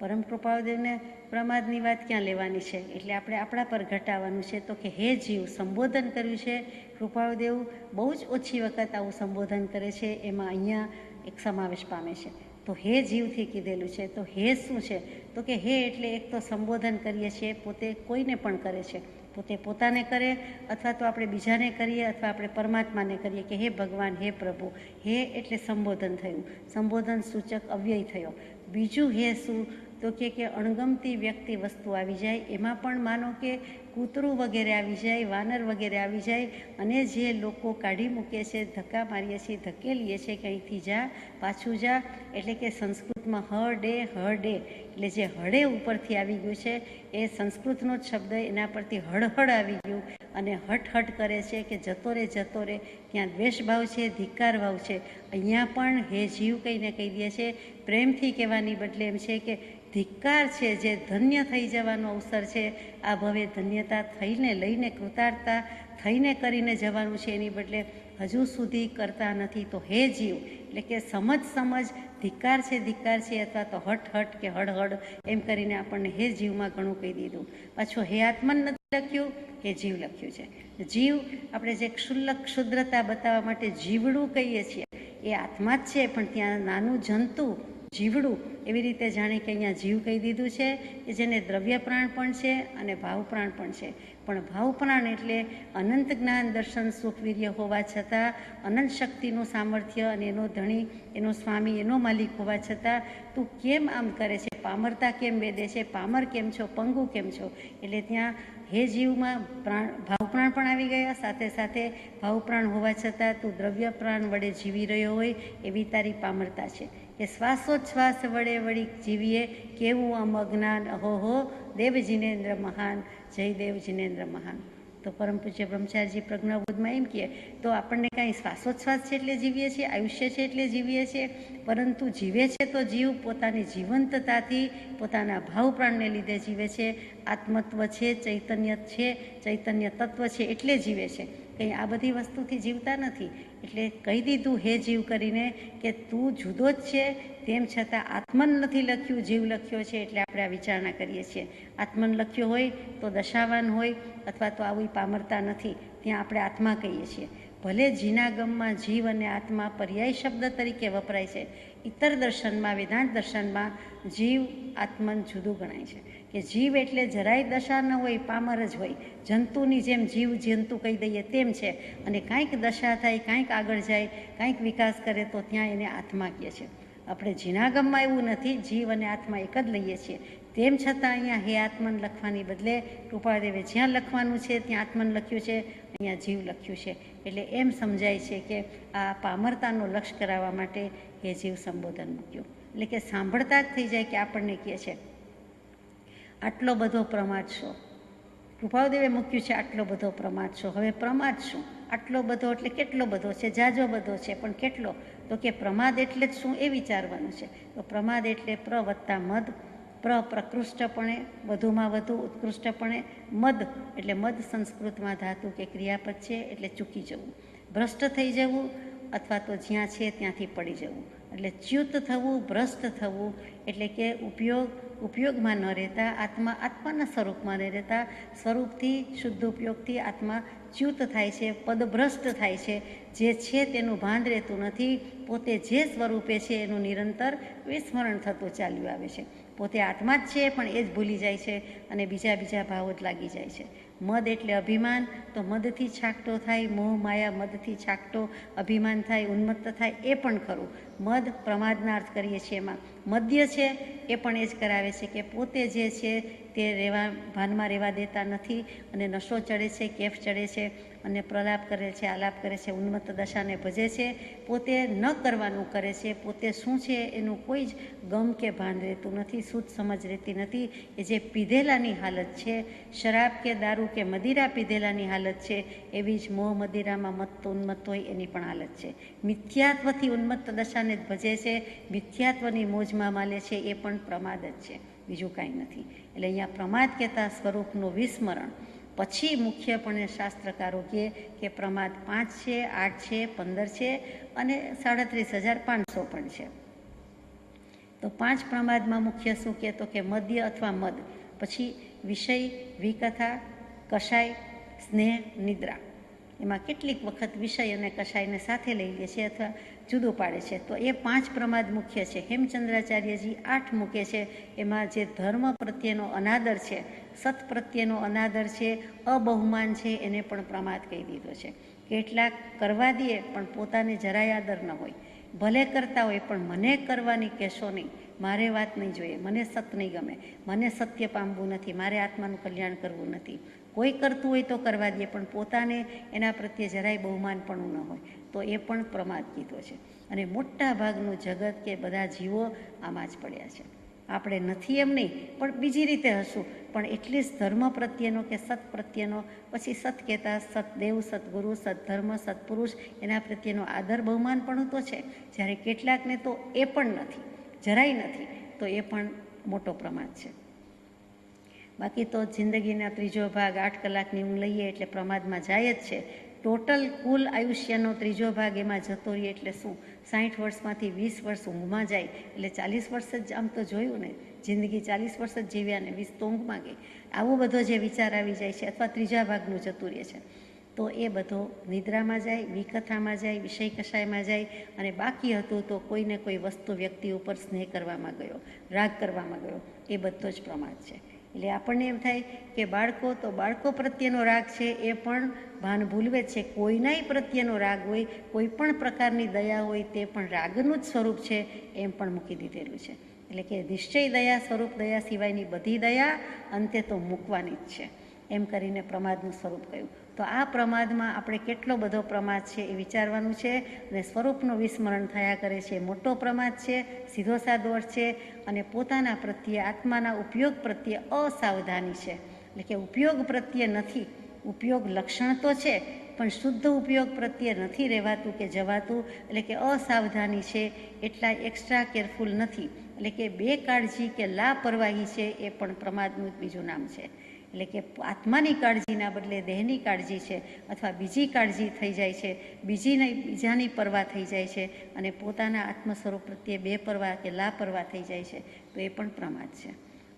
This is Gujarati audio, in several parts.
પરમ કૃપાળુદેવને પ્રમાદની વાત ક્યાં લેવાની છે? એટલે આપણે આપણા પર ઘટાડવાનું છે. તો કે હે જીવ સંબોધન કર્યું છે. કૃપાળુદેવ બહુ જ ઓછી વખત આવું સંબોધન કરે છે, એમાં અહીંયા એક સમાવેશ પામે છે. તો હે જીવથી કીધેલું છે. તો હે શું છે? તો કે હે એટલે એક તો સંબોધન કરીએ છીએ, પોતે કોઈને પણ કરે છે, પોતે પોતાને કરે અથવા તો આપણે બીજાને કરીએ અથવા આપણે પરમાત્માને કરીએ કે હે ભગવાન, હે પ્રભુ. હે એટલે સંબોધન થયું, સંબોધન સૂચક અવ્યય થયો. બીજું હે શું? તો કે અણગમતી વ્યક્તિ વસ્તુ આવી જાય, એમાં પણ માનો કે કૂતરું વગેરે આવી જાય, વાનર વગેરે આવી જાય, અને જે લોકો કાઢી મૂકે છે, ધક્કા મારીએ છીએ, ધકેલીએ છીએ કે અહીંથી જા, પાછું જા, એટલે કે સંસ્કૃતમાં હડે હડે એટલે જે હડે ઉપરથી આવી ગયું છે એ સંસ્કૃતનો જ શબ્દ, એના પરથી હળહળ આવી ગયું અને હટ હટ કરે છે કે જતો રે જતો રે. ત્યાં દ્વેષભાવ છે, ધિક્કાર ભાવ છે. અહીંયા પણ હે જીવ કહીને કહી દે છે, પ્રેમથી કહેવાની બદલે એમ છે કે ધિક્કાર છે, જે ધન્ય થઈ જવાનો અવસર છે, આ ભવે ધન્યતા થઈને લઈને કૃતાર્થતા થઈને કરીને જવાનું છે, એની બદલે હજુ સુધી કરતા નથી. તો હે જીવ એટલે કે સમજ ધિક્કાર છે અથવા તો હટ હટ કે હળહળ એમ કરીને આપણને હે જીવમાં ઘણું કહી દીધું. પાછું હે આત્મન નથી લખ્યું, હે જીવ લખ્યું છે. જીવ આપણે જે ક્ષુલ્લક ક્ષુદ્રતા બતાવવા માટે જીવડું કહીએ છીએ, એ આત્મા જ છે, પણ ત્યાં નાનું જંતુ જીવડું એવી રીતે જાણે કે અહીંયા જીવ કહી દીધું છે કે જેને દ્રવ્ય પ્રાણ પણ છે અને ભાવ પ્રાણ પણ છે. પણ ભાવ પ્રાણ એટલે અનંત જ્ઞાન દર્શન સુખ વીર્ય હોવા છતાં, અનંત શક્તિનું સામર્થ્ય અને એનો ધણી, એનો સ્વામી, એનો માલિક હોવા છતાં તું કેમ આમ કરે છે? પામરતા કેમ વેદે છે? પામર કેમ છો? પંગુ કેમ છો? એટલે ત્યાં હે જીવમાં ભાવ પ્રાણ પણ આવી ગયા, સાથે સાથે ભાવ પ્રાણ હોવા છતાં તું દ્રવ્ય પ્રાણ વડે જીવી રહ્યો હોય એવી તારી પામરતા છે કે શ્વાસોચ્છ્વાસ વડે વળી જીવીએ, કેવું આમ અજ્ઞાન, અહોહો દેવ જીનેન્દ્ર મહાન, જય દેવ જીનેન્દ્ર મહાન. તો પરમ પૂજ્ય બ્રહ્મચારીજી પ્રજ્ઞાબોધમાં એમ કહે તો આપણને કાંઈ શ્વાસોચ્છ્વાસ છે એટલે જીવીએ છીએ, આયુષ્ય છે એટલે જીવીએ છીએ, પરંતુ જીવે છે તો જીવ પોતાની જીવંતતાથી, પોતાના ભાવ પ્રાણને લીધે જીવે છે. આત્મત્વ છે, ચૈતન્ય છે, ચૈતન્ય તત્વ છે એટલે જીવે છે, કંઈ આ બધી વસ્તુથી જીવતા નથી. એટલે કહી દીધું હે જીવ કરીને કે તું જુદો જ છે, તેમ છતાં આત્મન નથી લખ્યું, જીવ લખ્યો છે. એટલે આપણે આ વિચારણા કરીએ છીએ. આત્મન લખ્યો હોય તો દશાવાન હોય અથવા તો આવી પામરતા નથી, ત્યાં આપણે આત્મા કહીએ છીએ. ભલે જીનાગમમાં જીવ અને આત્મા પર્યાય શબ્દ તરીકે વપરાય છે, ઇતર દર્શનમાં, વેદાંત દર્શનમાં જીવ આત્મન જુદું ગણાય છે કે જીવ એટલે જરાય દશા ન હોય, પામર જ હોય. જંતુની જેમ જીવ જંતુ કહી દઈએ તેમ છે, અને કાંઈક દશા થાય, કાંઈક આગળ જાય, કાંઈક વિકાસ કરે તો ત્યાં એને આત્મા કહે છે. આપણે જીનાગમમાં એવું નથી, જીવ અને આત્મા એક જ લઈએ છીએ. તેમ છતાં અહીંયા હે આત્મન લખવાની બદલે કૃપાળદેવે જ્યાં લખવાનું છે ત્યાં આત્મન લખ્યું છે, અહીંયા જીવ લખ્યું છે. એટલે એમ સમજાય છે કે આ પામરતાનો લક્ષ્ય કરાવવા માટે હે જીવ સંબોધન મૂક્યું. એટલે કે સાંભળતા જ થઈ જાય કે આપણને કહે છે આટલો બધો પ્રમાદ છો. કૃપાળદેવે મૂક્યું છે આટલો બધો પ્રમાદ છો. હવે પ્રમાદ શું? આટલો બધો એટલે કેટલો બધો છે? જાજો બધો છે, પણ કેટલો? તો કે પ્રમાદ એટલે જ શું એ વિચારવાનું છે. તો પ્રમાદ એટલે પ્ર વત્તા મદ, પ્રકૃષ્ટપણે, વધુમાં વધુ, ઉત્કૃષ્ટપણે. મદ એટલે મદ સંસ્કૃતમાં ધાતુ કે ક્રિયાપદ છે, એટલે ચૂકી જવું, ભ્રષ્ટ થઈ જવું, અથવા તો જ્યાં છે ત્યાંથી પડી જવું. એટલે ચ્યુત થવું, ભ્રષ્ટ થવું એટલે કે ઉપયોગમાં ન રહેતા, આત્માના સ્વરૂપમાં ન રહેતા, સ્વરૂપથી, શુદ્ધ ઉપયોગથી આત્મા ચ્યુત થાય છે, પદભ્રષ્ટ થાય છે. જે છે તેનું ભાન રહેતું નથી, પોતે જે સ્વરૂપે છે એનું નિરંતર વિસ્મરણ થતું ચાલ્યું આવે છે. પોતે આત્મા જ છે પણ એ જ ભૂલી જાય છે અને બીજા ભાવો જ લાગી જાય છે. મદ એટલે અભિમાન, તો મદથી છાકટો થાય, મોહ માયા મદથી છાકટો અભિમાન થાય, ઉન્મત્ત થાય, એ પણ ખરું. મદ પ્રમાદના અર્થ કરીએ છીએ. એમાં મદ્ય છે એ પણ એ જ કરાવે છે કે પોતે જે છે તે ભાનમાં રહેવા દેતા નથી અને નશો ચડે છે, કેફ ચડે છે અને પ્રલાપ કરે છે, આલાપ કરે છે, ઉન્મત્ત દશાને ભજે છે, પોતે ન કરવાનું કરે છે, પોતે શું છે એનું કોઈ જ ગમ કે ભાન રહેતું નથી, શુદ્ધ સમજ રહેતી નથી. એ જે પીધેલાની હાલત છે, શરાબ કે દારૂ કે મદિરા પીધેલાની હાલત છે, એવી જ મોહ મદિરામાં મત્ત ઉન્મત્ત હોય એની પણ હાલત છે. મિથ્યાત્વથી ઉન્મત્ત દશાને જ ભજે છે, મિથ્યાત્વની મોજમાં માલે છે, એ પણ પ્રમાદ જ છે, બીજું કાંઈ નથી. એટલે અહીંયા પ્રમાદ કહેતા સ્વરૂપનું વિસ્મરણ. પછી મુખ્યપણે શાસ્ત્રકારો કહે કે પ્રમાદ 5 છે, 8 છે, 15 છે અને 37,500 પણ છે. તો 5 પ્રમાદમાં મુખ્ય શું કહેતો કે મદ્ય અથવા મદ, પછી વિષય, વિકથા, કષાય, સ્નેહ, નિદ્રા. એમાં કેટલીક વખત વિષય અને કષાયને સાથે લઈ લે છે અથવા જુદું પાડે છે. તો એ 5 પ્રમાદ મુખ્ય છે. હેમચંદ્રાચાર્યજી 8 મૂકે છે. એમાં જે ધર્મ પ્રત્યેનો અનાદર છે, સત પ્રત્યેનો અનાદર છે, અબહુમાન છે, એને પણ પ્રમાદ કહી દીધો છે. કેટલાક કરવા દે પણ પોતાને જરાય આદર ન હોય, ભલે કરતા હોય પણ મને કરવાની કહેશો નહીં, મારે વાત નહીં જોઈએ, મને સત નહીં ગમે, મને સત્ય પામવું નથી, મારે આત્માનું કલ્યાણ કરવું નથી. કોઈ કરતું હોય તો કરવા દે પણ પોતાને એના પ્રત્યે જરાય બહુમાનપણું ન હોય, તો એ પણ પ્રમાદ કીધો છે. અને મોટા ભાગનું જગત કે બધા જીવો આમાં જ પડ્યા છે. આપણે નથી એમ નહીં, પણ બીજી રીતે હશું, પણ એટલીસ્ટ ધર્મ પ્રત્યેનો કે સત પ્રત્યેનો, પછી સત કહેતા સતદેવ, સદગુરુ, સદધર્મ, સત્પુરુષ, એના પ્રત્યેનો આદર બહુમાનપણું તો છે. જ્યારે કેટલાકને તો એ પણ નથી, જરાય નથી, તો એ પણ મોટો પ્રમાદ છે. બાકી તો જિંદગીના ત્રીજો ભાગ 8 કલાકની ઊંઘ લઈએ એટલે પ્રમાદમાં જાય જ છે. ટોટલ કુલ આયુષ્યનો ત્રીજો ભાગ એમાં જતો રહીએ એટલે શું, 60 વર્ષમાંથી 20 વર્ષ ઊંઘમાં જાય એટલે 40 વર્ષ જ આમ તો જોયું ને, જિંદગી 40 વર્ષ જ જીવ્યા ને 20 તો ઊંઘમાં ગઈ. આવો બધો જે વિચાર આવી જાય છે અથવા ત્રીજા ભાગનું જતું રહે છે, તો એ બધો નિદ્રામાં જાય, વિકથામાં જાય, વિષય કષાયમાં જાય. અને બાકી હતું તો કોઈને કોઈ વસ્તુ, વ્યક્તિ ઉપર સ્નેહ કરવામાં ગયો, રાગ કરવામાં ગયો, એ બધો જ પ્રમાદ છે. એટલે આપણને એમ થાય કે બાળકો પ્રત્યેનો રાગ છે એ પણ ભાન ભૂલવે છે. કોઈનાય પ્રત્યેનો રાગ હોય, કોઈ પણ પ્રકારની દયા હોય, તે પણ રાગનું જ સ્વરૂપ છે એમ પણ મૂકી દીધેલું છે. એટલે કે નિશ્ચય દયા, સ્વરૂપ દયા સિવાયની બધી દયા અંતે તો મૂકવાની જ છે, એમ કરીને પ્રમાદનું સ્વરૂપ કહ્યું. તો આ પ્રમાદમાં આપણે કેટલો બધો પ્રમાદ છે એ વિચારવાનું છે. અને સ્વરૂપનું વિસ્મરણ થયા કરે છે, મોટો પ્રમાદ છે, સીધો સાદો અર્થ છે. અને પોતાના પ્રત્યે, આત્માના ઉપયોગ પ્રત્યે અસાવધાની છે. એટલે કે ઉપયોગ પ્રત્યે નથી, ઉપયોગ લક્ષણ તો છે પણ શુદ્ધ ઉપયોગ પ્રત્યે નથી રહેવાતું કે જવાતું. એટલે કે અસાવધાની છે, એટલા એક્સ્ટ્રા કેરફુલ નથી. એટલે કે બેકાળજી કે લાપરવાહી છે, એ પણ પ્રમાદનું બીજું નામ છે. એટલે કે આત્માની કાળજીના બદલે દેહની કાળજી છે, અથવા બીજી કાળજી થઈ જાય છે, બીજાની પરવા થઈ જાય છે, અને પોતાના આત્મ સ્વરૂપ પ્રત્યે બેપરવા કે લાપરવા થઈ જાય છે, તો એ પણ પ્રમાદ છે.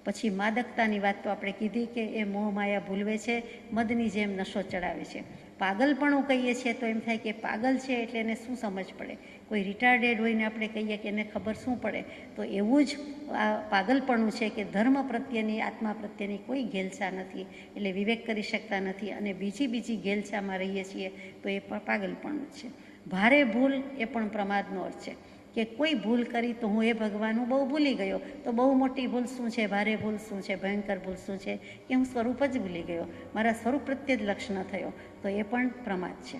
પછી માદકતાની વાત તો આપણે કીધી કે એ મોહ માયા ભૂલવે છે, મદની જેમ નશો ચડાવે છે. પાગલપણું કહીએ છીએ તો એમ થાય કે પાગલ છે એટલે એને શું સમજ પડે. કોઈ રિટાયર્ડેડ હોઈને આપણે કહીએ કે એને ખબર શું પડે, તો એવું જ આ પાગલપણું છે કે ધર્મ પ્રત્યેની, આત્મા પ્રત્યેની કોઈ ઘેલછા નથી, એટલે વિવેક કરી શકતા નથી, અને બીજી ઘેલછામાં રહીએ છીએ, તો એ પણ પાગલપણું જ છે. ભારે ભૂલ એ પણ પ્રમાદનો અર્થ છે કે કોઈ ભૂલ કરી તો હું એ ભગવાન હું બહુ ભૂલી ગયો, તો બહુ મોટી ભૂલ શું છે, ભારે ભૂલ શું છે, ભયંકર ભૂલ શું છે કે હું સ્વરૂપ જ ભૂલી ગયો, મારા સ્વરૂપ પ્રત્યે જ લક્ષ ન થયો, તો એ પણ પ્રમાદ છે.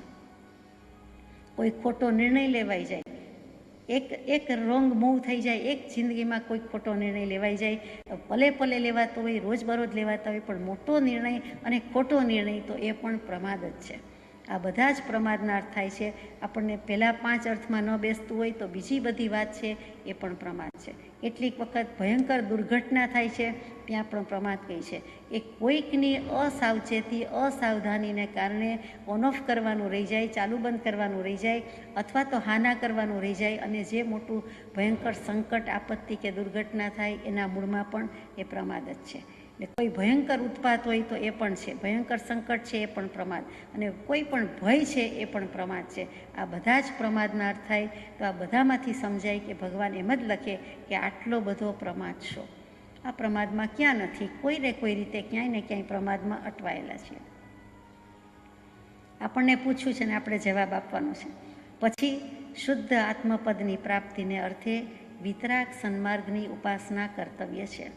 કોઈ ખોટો નિર્ણય લેવાઈ જાય, એક રોંગ મૂવ થઈ જાય, એક જિંદગીમાં કોઈ ખોટો નિર્ણય લેવાઈ જાય, પલે લેવાતો હોય, રોજબરોજ લેવાતા હોય, પણ મોટો નિર્ણય અને ખોટો નિર્ણય, તો એ પણ પ્રમાદ જ છે. આ બધા જ પ્રમાદના અર્થ થાય છે. આપણને પહેલાં 5 અર્થમાં ન બેસતું હોય તો બીજી બધી વાત છે એ પણ પ્રમાદ છે. કેટલીક વખત ભયંકર દુર્ઘટના થાય છે, ત્યાં પણ પ્રમાદ કહી છે. એ કોઈકની અસાવચેતી, અસાવધાનીને કારણે ઓન ઓફ કરવાનું રહી જાય, ચાલુ બંધ કરવાનું રહી જાય, અથવા તો હાના કરવાનું રહી જાય, અને જે મોટું ભયંકર સંકટ, આપત્તિ કે દુર્ઘટના થાય એના મૂળમાં પણ એ પ્રમાદ જ છે. એટલે કોઈ ભયંકર ઉત્પાત હોય તો એ પણ છે, ભયંકર સંકટ છે એ પણ પ્રમાદ, અને કોઈ પણ ભય છે એ પણ પ્રમાદ છે. આ બધા જ પ્રમાદના અર્થ થાય. તો આ બધામાંથી સમજાય કે ભગવાન એમ જ લખે કે આટલો બધો પ્રમાદ છો. આ પ્રમાદમાં ક્યાં નથી, કોઈને કોઈ રીતે ક્યાંય ને ક્યાંય પ્રમાદમાં અટવાયેલા છીએ. આપણને પૂછ્યું છે ને આપણે જવાબ આપવાનો છે. પછી શુદ્ધ આત્મપદની પ્રાપ્તિને અર્થે વિતરાગ સન્માર્ગની ઉપાસના કર્તવ્ય છે.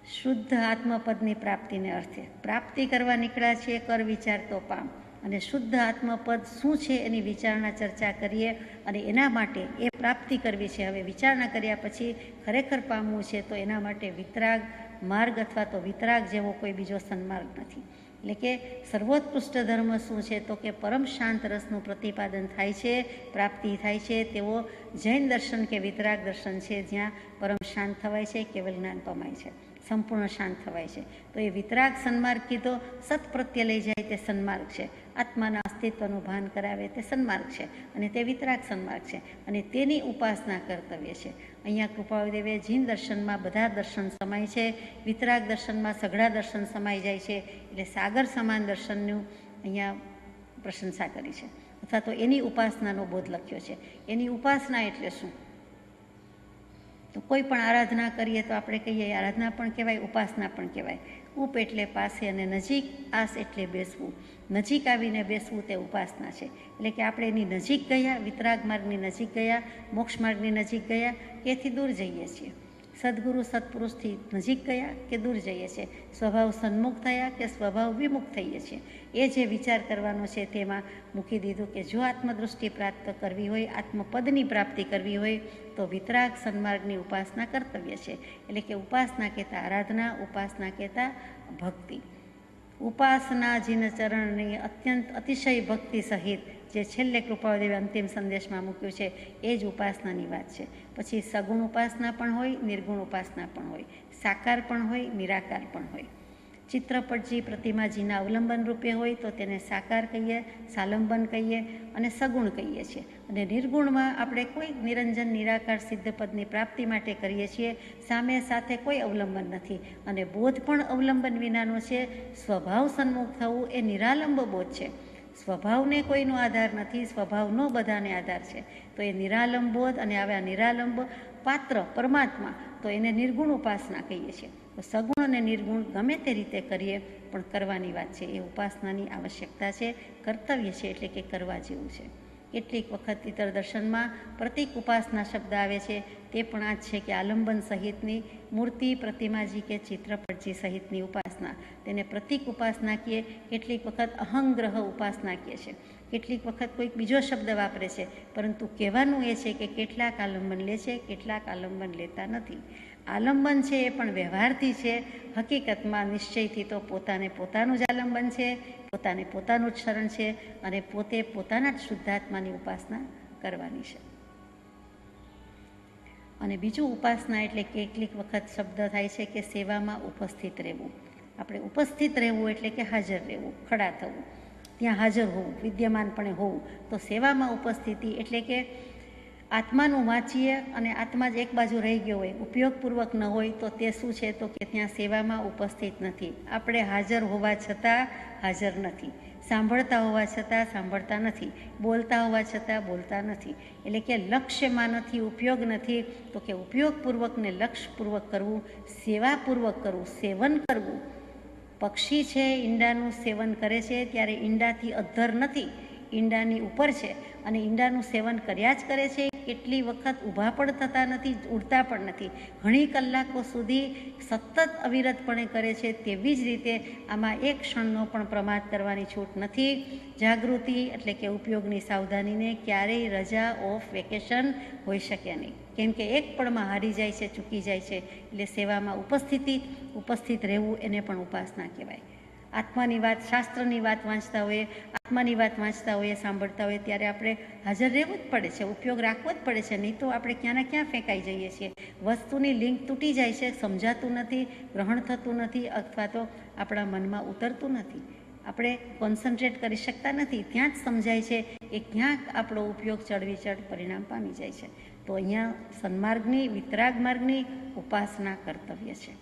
શુદ્ધ આત્મપદની પ્રાપ્તિને અર્થે પ્રાપ્તિ કરવા નીકળ્યા છીએ, કર વિચાર તો પામ. અને શુદ્ધ આત્મપદ શું છે એની વિચારણા ચર્ચા કરીએ, અને એના માટે એ પ્રાપ્તિ કરવી છે. હવે વિચારણા કર્યા પછી ખરેખર પામવું છે, તો એના માટે વિતરાગ માર્ગ અથવા તો વિતરાગ જેવો કોઈ બીજો સન્માર્ગ નથી. એટલે કે સર્વોત્કૃષ્ટ ધર્મ શું છે, તો કે પરમ શાંત રસનું પ્રતિપાદન થાય છે, પ્રાપ્તિ થાય છે, તેવો જૈન દર્શન કે વિતરાગ દર્શન છે, જ્યાં પરમ શાંત થવાય છે, કેવલ જ્ઞાન પમાય છે. સંપૂર્ણ શાંત થવાય છે. તો એ વિતરાગ સન્માર્ગ કીધો, સત પ્રત્યે લઈ જાય તે સન્માર્ગ છે, આત્માના અસ્તિત્વનું ભાન કરાવે તે સન્માર્ગ છે, અને તે વિતરાગ સન્માર્ગ છે, અને તેની ઉપાસના કર્તવ્ય છે. અહીંયા કૃપાળુદેવે જીન દર્શનમાં બધા દર્શન સમાય છે, વિતરાગ દર્શનમાં સઘળા દર્શન સમાઈ જાય છે, એટલે સાગર સમાન દર્શનનું અહીંયા પ્રશંસા કરી છે, અથવા તો એની ઉપાસનાનો બોધ લખ્યો છે. એની ઉપાસના એટલે શું? તો કોઈ પણ આરાધના કરીએ તો આપણે કહીએ આરાધના પણ કહેવાય, ઉપાસના પણ કહેવાય. ઉપ એટલે પાસે અને નજીક, આસ એટલે બેસવું. નજીક આવીને બેસવું તે ઉપાસના છે. એટલે કે આપણે એની નજીક ગયા, વિતરાગ માર્ગની નજીક ગયા, મોક્ષ માર્ગની નજીક ગયા કે એથી દૂર જઈએ છીએ. સદગુરુ સત્પુરુષથી નજીક ગયા કે દૂર જઈએ છીએ, સ્વભાવ સન્મુખ થયા કે સ્વભાવ વિમુખ થઈએ છીએ. એ જે વિચાર કરવાનો છે તેમાં મૂકી દીધું કે જો આત્મદૃષ્ટિ પ્રાપ્ત કરવી હોય, આત્મપદની પ્રાપ્તિ કરવી હોય તો વિતરાગ સન્માર્ગની ઉપાસના કર્તવ્ય છે. એટલે કે ઉપાસના કહેતા આરાધના, ઉપાસના કહેતા ભક્તિ. ઉપાસના જીન ચરણની અત્યંત અતિશય ભક્તિ સહિત જે છેલ્લે કૃપાળુદેવે અંતિમ સંદેશમાં મૂક્યું છે એ જ ઉપાસનાની વાત છે. પછી સગુણ ઉપાસના પણ હોય, નિર્ગુણ ઉપાસના પણ હોય, સાકાર પણ હોય, નિરાકાર પણ હોય. ચિત્રપટજી પ્રતિમાજીના અવલંબન રૂપે હોય તો તેને સાકાર કહીએ, સાલંબન કહીએ અને સગુણ કહીએ છીએ. અને નિર્ગુણમાં આપણે કોઈ નિરંજન નિરાકાર સિદ્ધપદની પ્રાપ્તિ માટે કરીએ છીએ, સામે સાથે કોઈ અવલંબન નથી, અને બોધ પણ અવલંબન વિનાનો છે. સ્વભાવ સન્મુખ થવું એ નિરાલંબ બોધ છે. સ્વભાવને કોઈનો આધાર નથી, સ્વભાવનો બધાને આધાર છે. તો એ નિરાલંબ બોધ, અને આવા નિરાલંબ પાત્ર પરમાત્મા, તો એને નિર્ગુણ ઉપાસના કહીએ છીએ. તો સગુણ અને નિર્ગુણ ગમે તે રીતે કરીએ પણ કરવાની વાત છે. એ ઉપાસનાની આવશ્યકતા છે, કર્તવ્ય છે, એટલે કે કરવા જેવું છે. કેટલીક વખત ઇતર દર્શનમાં પ્રતિક ઉપાસના શબ્દ આવે છે, તે પણ આ જ છે કે આલંબન સહિતની મૂર્તિ, પ્રતિમાજી કે ચિત્રપટજી સહિતની ઉપાસના, તેને પ્રતિક ઉપાસના કહીએ. કેટલીક વખત અહંગ્રહ ઉપાસના કહે છે, કેટલીક વખત કોઈક બીજો શબ્દ વાપરે છે, પરંતુ કહેવાનું એ છે કે કેટલાક આલંબન લે છે, કેટલાક આલંબન લેતા નથી. આલંબન છે એ પણ વ્યવહારથી છે, હકીકતમાં નિશ્ચયથી તો પોતાને પોતાનું જ આલંબન છે, પોતાને પોતાનું જ શરણ છે, અને પોતે પોતાના જ શુદ્ધાત્માની ઉપાસના કરવાની છે. અને બીજું ઉપાસના એટલે કેટલીક વખત શબ્દ થાય છે કે સેવામાં ઉપસ્થિત રહેવું. આપણે ઉપસ્થિત રહેવું એટલે કે હાજર રહેવું, ખડા થવું, ત્યાં હાજર હોવું, વિદ્યમાનપણે હોવું. તો સેવામાં ઉપસ્થિતિ એટલે કે આત્માનું વાંચીએ અને આત્મા જ એક બાજુ રહી ગયો હોય, ઉપયોગપૂર્વક ન હોય, તો તે શું છે? તો કે ત્યાં સેવામાં ઉપસ્થિત નથી. આપણે હાજર હોવા છતાં હાજર નથી, સાંભળતા હોવા છતાં સાંભળતા નથી, બોલતા હોવા છતાં બોલતા નથી. એટલે કે લક્ષ્યમાં નથી, ઉપયોગ નથી. તો કે ઉપયોગપૂર્વક ને લક્ષ્યપૂર્વક કરવું, સેવાપૂર્વક કરવું, સેવન કરવું. પક્ષી છે ઈંડાનું સેવન કરે છે ત્યારે ઈંડાથી અધ્ધર નથી, ઈંડાની ઉપર છે, અને ઈંડાનું સેવન કર્યા જ કરે છે. કેટલી વખત ઊભા પણ થતા નથી, ઉડતા પણ નથી, ઘણી કલાકો સુધી સતત અવિરતપણે કરે છે. તેવી જ રીતે આમાં એક ક્ષણનો પણ પ્રમાદ કરવાની છૂટ નથી. જાગૃતિ એટલે કે ઉપયોગની સાવધાનીને ક્યારેય રજા, ઓફ, વેકેશન હોઈ શકે નહીં, કેમ કે એક પળમાં હારી જાય છે, ચૂકી જાય છે. એટલે સેવામાં ઉપસ્થિત રહેવું એને પણ ઉપાસના કહેવાય. આત્માની વાત, શાસ્ત્રની વાત વાંચતા હોઈએ, આત્માની વાત વાંચતા હોઈએ, સાંભળતા હોઈએ, ત્યારે આપણે હાજર રહેવું જ પડે છે, ઉપયોગ રાખવો જ પડે છે. નહીં તો આપણે ક્યાંના ક્યાં ફેંકાઈ જઈએ છીએ. વસ્તુની લિંક તૂટી જાય છે, સમજાતું નથી, ગ્રહણ થતું નથી, અથવા તો આપણા મનમાં ઉતરતું નથી, આપણે કોન્સન્ટ્રેટ કરી શકતા નથી. ત્યાં જ સમજાય છે એ ક્યાંક આપણો ઉપયોગ ચડવીચડ પરિણામ પામી જાય છે. તો અહીંયા સન્માર્ગની, વિતરાગ માર્ગની ઉપાસના કર્તવ્ય છે.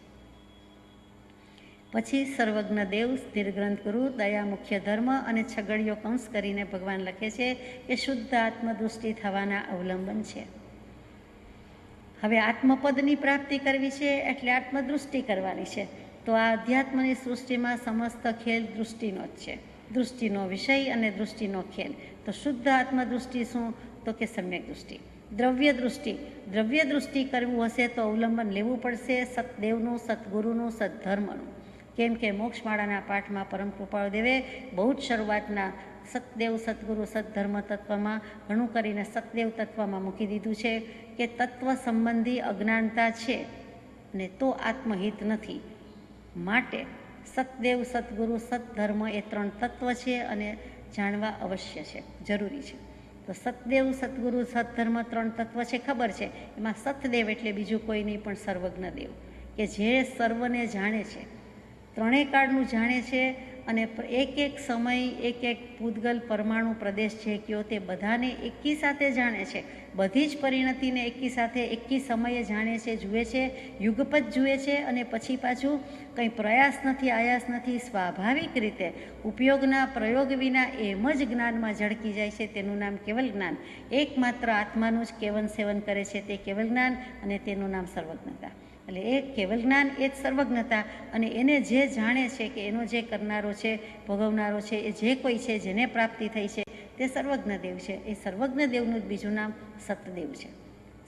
પછી સર્વજ્ઞ દેવ, સ્થિરગ્રંથ ગુરુ, દયા મુખ્ય ધર્મ અને છગડીયો કંસ કરીને ભગવાન લખે છે કે શુદ્ધ આત્મદૃષ્ટિ થવાના અવલંબન છે. હવે આત્મપદની પ્રાપ્તિ કરવી છે એટલે આત્મદૃષ્ટિ કરવાની છે. તો આ અધ્યાત્મની સૃષ્ટિમાં સમસ્ત ખેલ દૃષ્ટિનો જ છે, દૃષ્ટિનો વિષય અને દૃષ્ટિનો ખેલ. તો શુદ્ધ આત્મદૃષ્ટિ શું? તો કે સમ્યક દૃષ્ટિ. દ્રવ્ય દૃષ્ટિ કરવું હશે તો અવલંબન લેવું પડશે સતદેવનું, સદગુરુનું, સદ્ધર્મનું. કેમ કે મોક્ષમાળાના પાઠમાં પરમ કૃપાળુદેવે બહુ જ શરૂઆતના સતદેવ, સદગુરુ, સદ્ધર્મ તત્વમાં ઘણું કરીને સતદેવ તત્વમાં મૂકી દીધું છે કે તત્વ સંબંધી અજ્ઞાનતા છે ને તો આત્મહિત નથી. માટે સતદેવ, સદગુરુ, સદ્ધર્મ એ 3 તત્વ છે અને જાણવા અવશ્ય છે, જરૂરી છે. તો સતદેવ, સદગુરુ, સદ્ધર્મ 3 તત્વ છે, ખબર છે. એમાં સતદેવ એટલે બીજું કોઈ નહીં પણ સર્વજ્ઞ દેવ. કે જે સર્વને જાણે છે, ત્રણેય કાળનું જાણે છે અને એક એક સમય એક એક પૂતગલ પરમાણુ પ્રદેશ છે કયો તે બધાને એકી સાથે જાણે છે, બધી જ પરિણતિને એકી સાથે એકી સમયે જાણે છે, જુએ છે, યુગપત જુએ છે અને પછી પાછું કંઈ પ્રયાસ નથી, આયાસ નથી, સ્વાભાવિક રીતે ઉપયોગના પ્રયોગ વિના એમ જ જ્ઞાનમાં ઝળકી જાય છે. તેનું નામ કેવલ જ્ઞાન. એકમાત્ર આત્માનું જ કેવન સેવન કરે છે તે કેવલ જ્ઞાન અને તેનું નામ સર્વજ્ઞતા. એટલે એ કેવલ જ્ઞાન એ જ સર્વજ્ઞતા અને એને જે જાણે છે કે એનો જે કરનારો છે, ભોગવનારો છે, એ જે કોઈ છે જેને પ્રાપ્તિ થઈ છે તે સર્વજ્ઞ દેવ છે. એ સર્વજ્ઞ દેવનું જ બીજું નામ સતદેવ છે.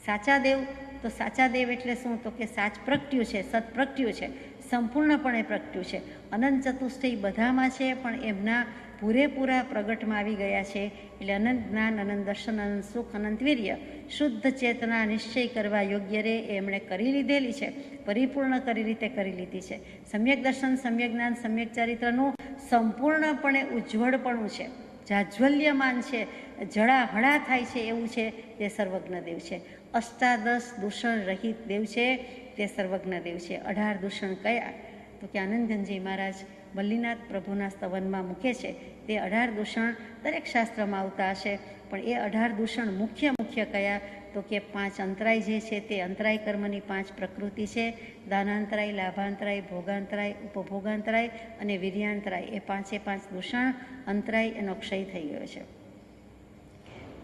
સાચા દેવ તો સાચા દેવ એટલે શું? તો કે સાચ પ્રગટ્યું છે, સત પ્રગટ્યું છે, સંપૂર્ણપણે પ્રગટ્યું છે, અનંત ચતુષ્ટય બધામાં છે પણ એમના પૂરેપૂરા પ્રગટમાં આવી ગયા છે. એટલે અનંત જ્ઞાન, અનંત દર્શન, અનંત સુખ, અનંત વીર્ય, શુદ્ધ ચેતના નિશ્ચય કરવા યોગ્ય રે એમણે કરી લીધેલી છે, પરિપૂર્ણ કરી રીતે કરી લીધી છે. સમ્યક દર્શન, સમ્યક જ્ઞાન, સમ્યક ચારિત્રનું સંપૂર્ણપણે ઉજ્જવળપણું છે, જાજ્વલ્યમાન છે, જળાહળા થાય છે એવું છે તે સર્વજ્ઞ દેવ છે. અષ્ટાદશ દૂષણ રહિત દેવ છે તે સર્વજ્ઞ દેવ છે. 18 દૂષણ કયા? તો કે આનંદગંજી મહારાજ મલ્લીનાથ પ્રભુના સ્તવનમાં મૂકે છે તે 18 દૂષણ દરેક શાસ્ત્રમાં આવતા હશે, પણ એ 18 દૂષણ મુખ્ય કયા? તો કે 5 અંતરાય જે છે તે અંતરાય કર્મની 5 પ્રકૃતિ છે. દાનાંતરાય, લાભાંતરાય, ભોગાંતરાય, ઉપભોગાંતરાય અને વીર્યાંતરાય. એ 5 દૂષણ અંતરાય એનો ક્ષય થઈ ગયો છે.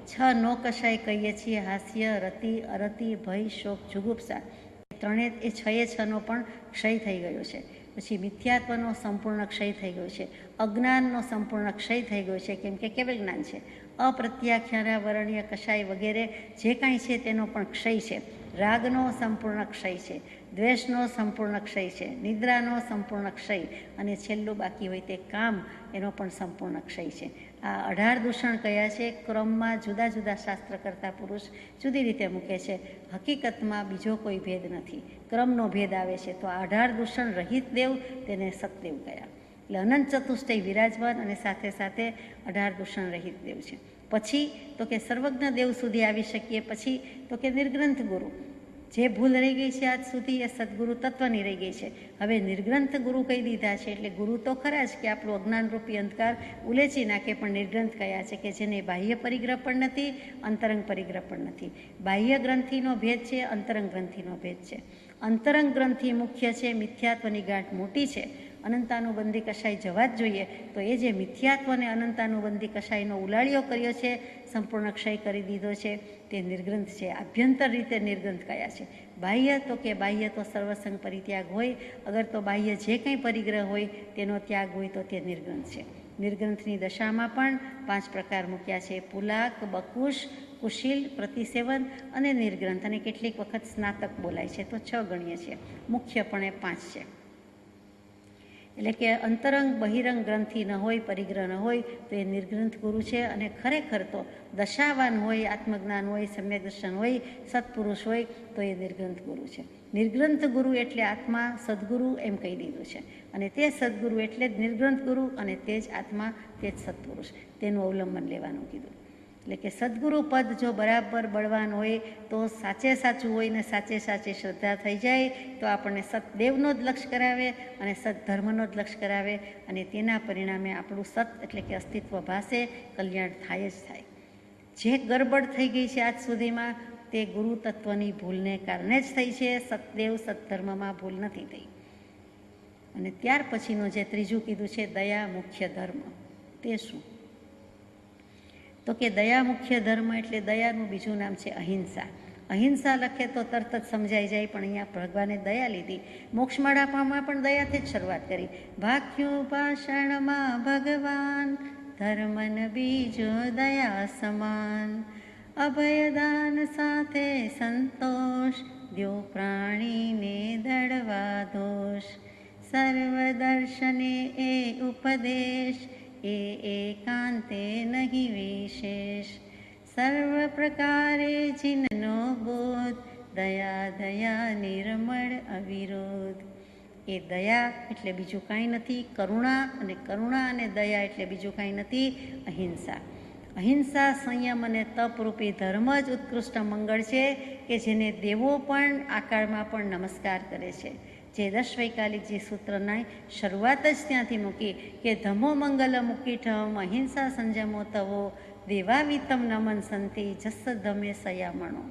6 નો કશાય કહીએ છીએ: હાસ્ય, રતિ, અરતિ, ભય, શોક, જુગુપ્સા. એ 6 નો પણ ક્ષય થઈ ગયો છે. પછી મિથ્યાત્વનો સંપૂર્ણ ક્ષય થઈ ગયો છે, અજ્ઞાનનો સંપૂર્ણ ક્ષય થઈ ગયો છે, કેમ કે કેવલ જ્ઞાન છે. અપ્રત્યાખ્યાના, વર્ણ્ય, કશાય વગેરે જે કાંઈ છે તેનો પણ ક્ષય છે. રાગનો સંપૂર્ણ ક્ષય છે, દ્વેષનો સંપૂર્ણ ક્ષય છે, નિદ્રાનો સંપૂર્ણ ક્ષય અને છેલ્લું બાકી હોય તે કામ, એનો પણ સંપૂર્ણ ક્ષય છે. આ 18 દૂષણ કયા છે? ક્રમમાં જુદા જુદા શાસ્ત્ર કરતા પુરુષ જુદી રીતે મૂકે છે. હકીકતમાં બીજો કોઈ ભેદ નથી, ક્રમનો ભેદ આવે છે. તો આ 18 દૂષણ રહિત દેવ તેને સતદેવ કયા. એટલે અનંત ચતુષ્ટય વિરાજમાન અને સાથે સાથે 18 દૂષણ રહિત દેવ છે. પછી તો કે સર્વજ્ઞ દેવ સુધી આવી શકીએ. પછી તો કે નિર્ગ્રંથ ગુરુ. જે ભૂલ રહી ગઈ છે આજ સુધી એ સદગુરુ તત્વની રહી ગઈ છે. હવે નિર્ગ્રંથ ગુરુ કહી દીધા છે એટલે ગુરુ તો ખરા જ કે આપણું અજ્ઞાનરૂપી અંધકાર ઉલેચી નાખે, પણ નિર્ગ્રંથ કયા છે કે જેને બાહ્ય પરિગ્રહ પણ નથી, અંતરંગ પરિગ્રહ પણ નથી. બાહ્ય ગ્રંથિનો ભેદ છે, અંતરંગ ગ્રંથિનો ભેદ છે. અંતરંગ ગ્રંથિ મુખ્ય છે, મિથ્યાત્વની ગાંઠ મોટી છે, અનંતાનુબંધી કશાય જવા જ જોઈએ. તો એ જે મિથ્યાત્વ અને અનંતાનુબંધી કશાયનો ઉલાળ્યો કર્યો છે, સંપૂર્ણ ક્ષય કરી દીધો છે, તે નિર્ગ્રંથ છે. આભ્યંતર રીતે નિર્ગ્રંથ કયા છે? બાહ્ય તો કે બાહ્ય તો સર્વસંગ પરિત્યાગ હોય, અગર તો બાહ્ય જે કંઈ પરિગ્રહ હોય તેનો ત્યાગ હોય તો તે નિર્ગ્રંથ છે. નિર્ગ્રંથની દશામાં પણ 5 પ્રકાર મૂક્યા છે: પુલાક, બકુશ, કુશીલ, પ્રતિસેવન અને નિર્ગ્રંથ. અને કેટલીક વખત સ્નાતક બોલાય છે, તો 6 ગણીએ છીએ, મુખ્યપણે 5 છે. એટલે કે અંતરંગ બહિરંગ ગ્રંથિ ન હોય, પરિગ્રહ ન હોય તો એ નિર્ગ્રંથ ગુરુ છે. અને ખરેખર તો દશાવાન હોય, આત્મજ્ઞાન હોય, સમ્યક દર્શન હોય, સત્પુરુષ હોય તો એ નિર્ગ્રંથ ગુરુ છે. નિર્ગ્રંથ ગુરુ એટલે આત્મા, સદગુરુ એમ કહી દીધું છે. અને તે સદગુરુ એટલે જ નિર્ગ્રંથ ગુરુ અને તે જ આત્મા, તે જ સત્પુરુષ. તેનું અવલંબન લેવાનું કીધું. એટલે કે સદગુરુ પદ જો બરાબર બળવાન હોય તો સાચે સાચું હોય ને સાચે સાચી શ્રદ્ધા થઈ જાય તો આપણને સતદેવનો જ લક્ષ્ય કરાવે અને સદધર્મનો જ લક્ષ્ય કરાવે અને તેના પરિણામે આપણું સત એટલે કે અસ્તિત્વ ભાસે, કલ્યાણ થાય જ થાય. જે ગરબડ થઈ ગઈ છે આજ સુધીમાં તે ગુરુ તત્વની ભૂલને કારણે જ થઈ છે. સતદેવ સત્ધર્મમાં ભૂલ નથી થઈ. અને ત્યાર પછીનું જે ત્રીજું કીધું છે દયા મુખ્ય ધર્મ, તે શું? તો કે દયા મુખ્ય ધર્મ એટલે દયાનું બીજું નામ છે અહિંસા. અહિંસા લખે તો તરત જ સમજાઈ જાય, પણ અહીંયા ભગવાને દયા લીધી. મોક્ષમાળામાં પણ દયાથી જ શરૂઆત કરી. ભાખ્યું ભાષણમાં ભગવાન, ધર્મન બીજો દયા સમાન. અભયદાન સાથે સંતોષ, દ્યો પ્રાણીને દળવા દોષ. સર્વદર્શને એ ઉપદેશ, એ એકાંતે નહીં વિશેષ. સર્વ પ્રકારે જીનનો બોધ, દયા દયા નિર્મળ અવિરોધ. એ દયા એટલે બીજું કાંઈ નથી, કરુણા અને દયા એટલે બીજું કાંઈ નથી, અહિંસા. અહિંસા, સંયમ અને તપરૂપી ધર્મ જ ઉત્કૃષ્ટ મંગળ છે કે જેને દેવો પણ આ કાળમાં પણ નમસ્કાર કરે છે. જે દશવૈકાલિક જે સૂત્રના શરૂઆત જ ત્યાંથી મૂકી કે ધમો મંગલ મુકીઠમ અહિંસા સંજમો તવો દેવાવિતમ નમન સંતિ જસ ધમે સયામણો.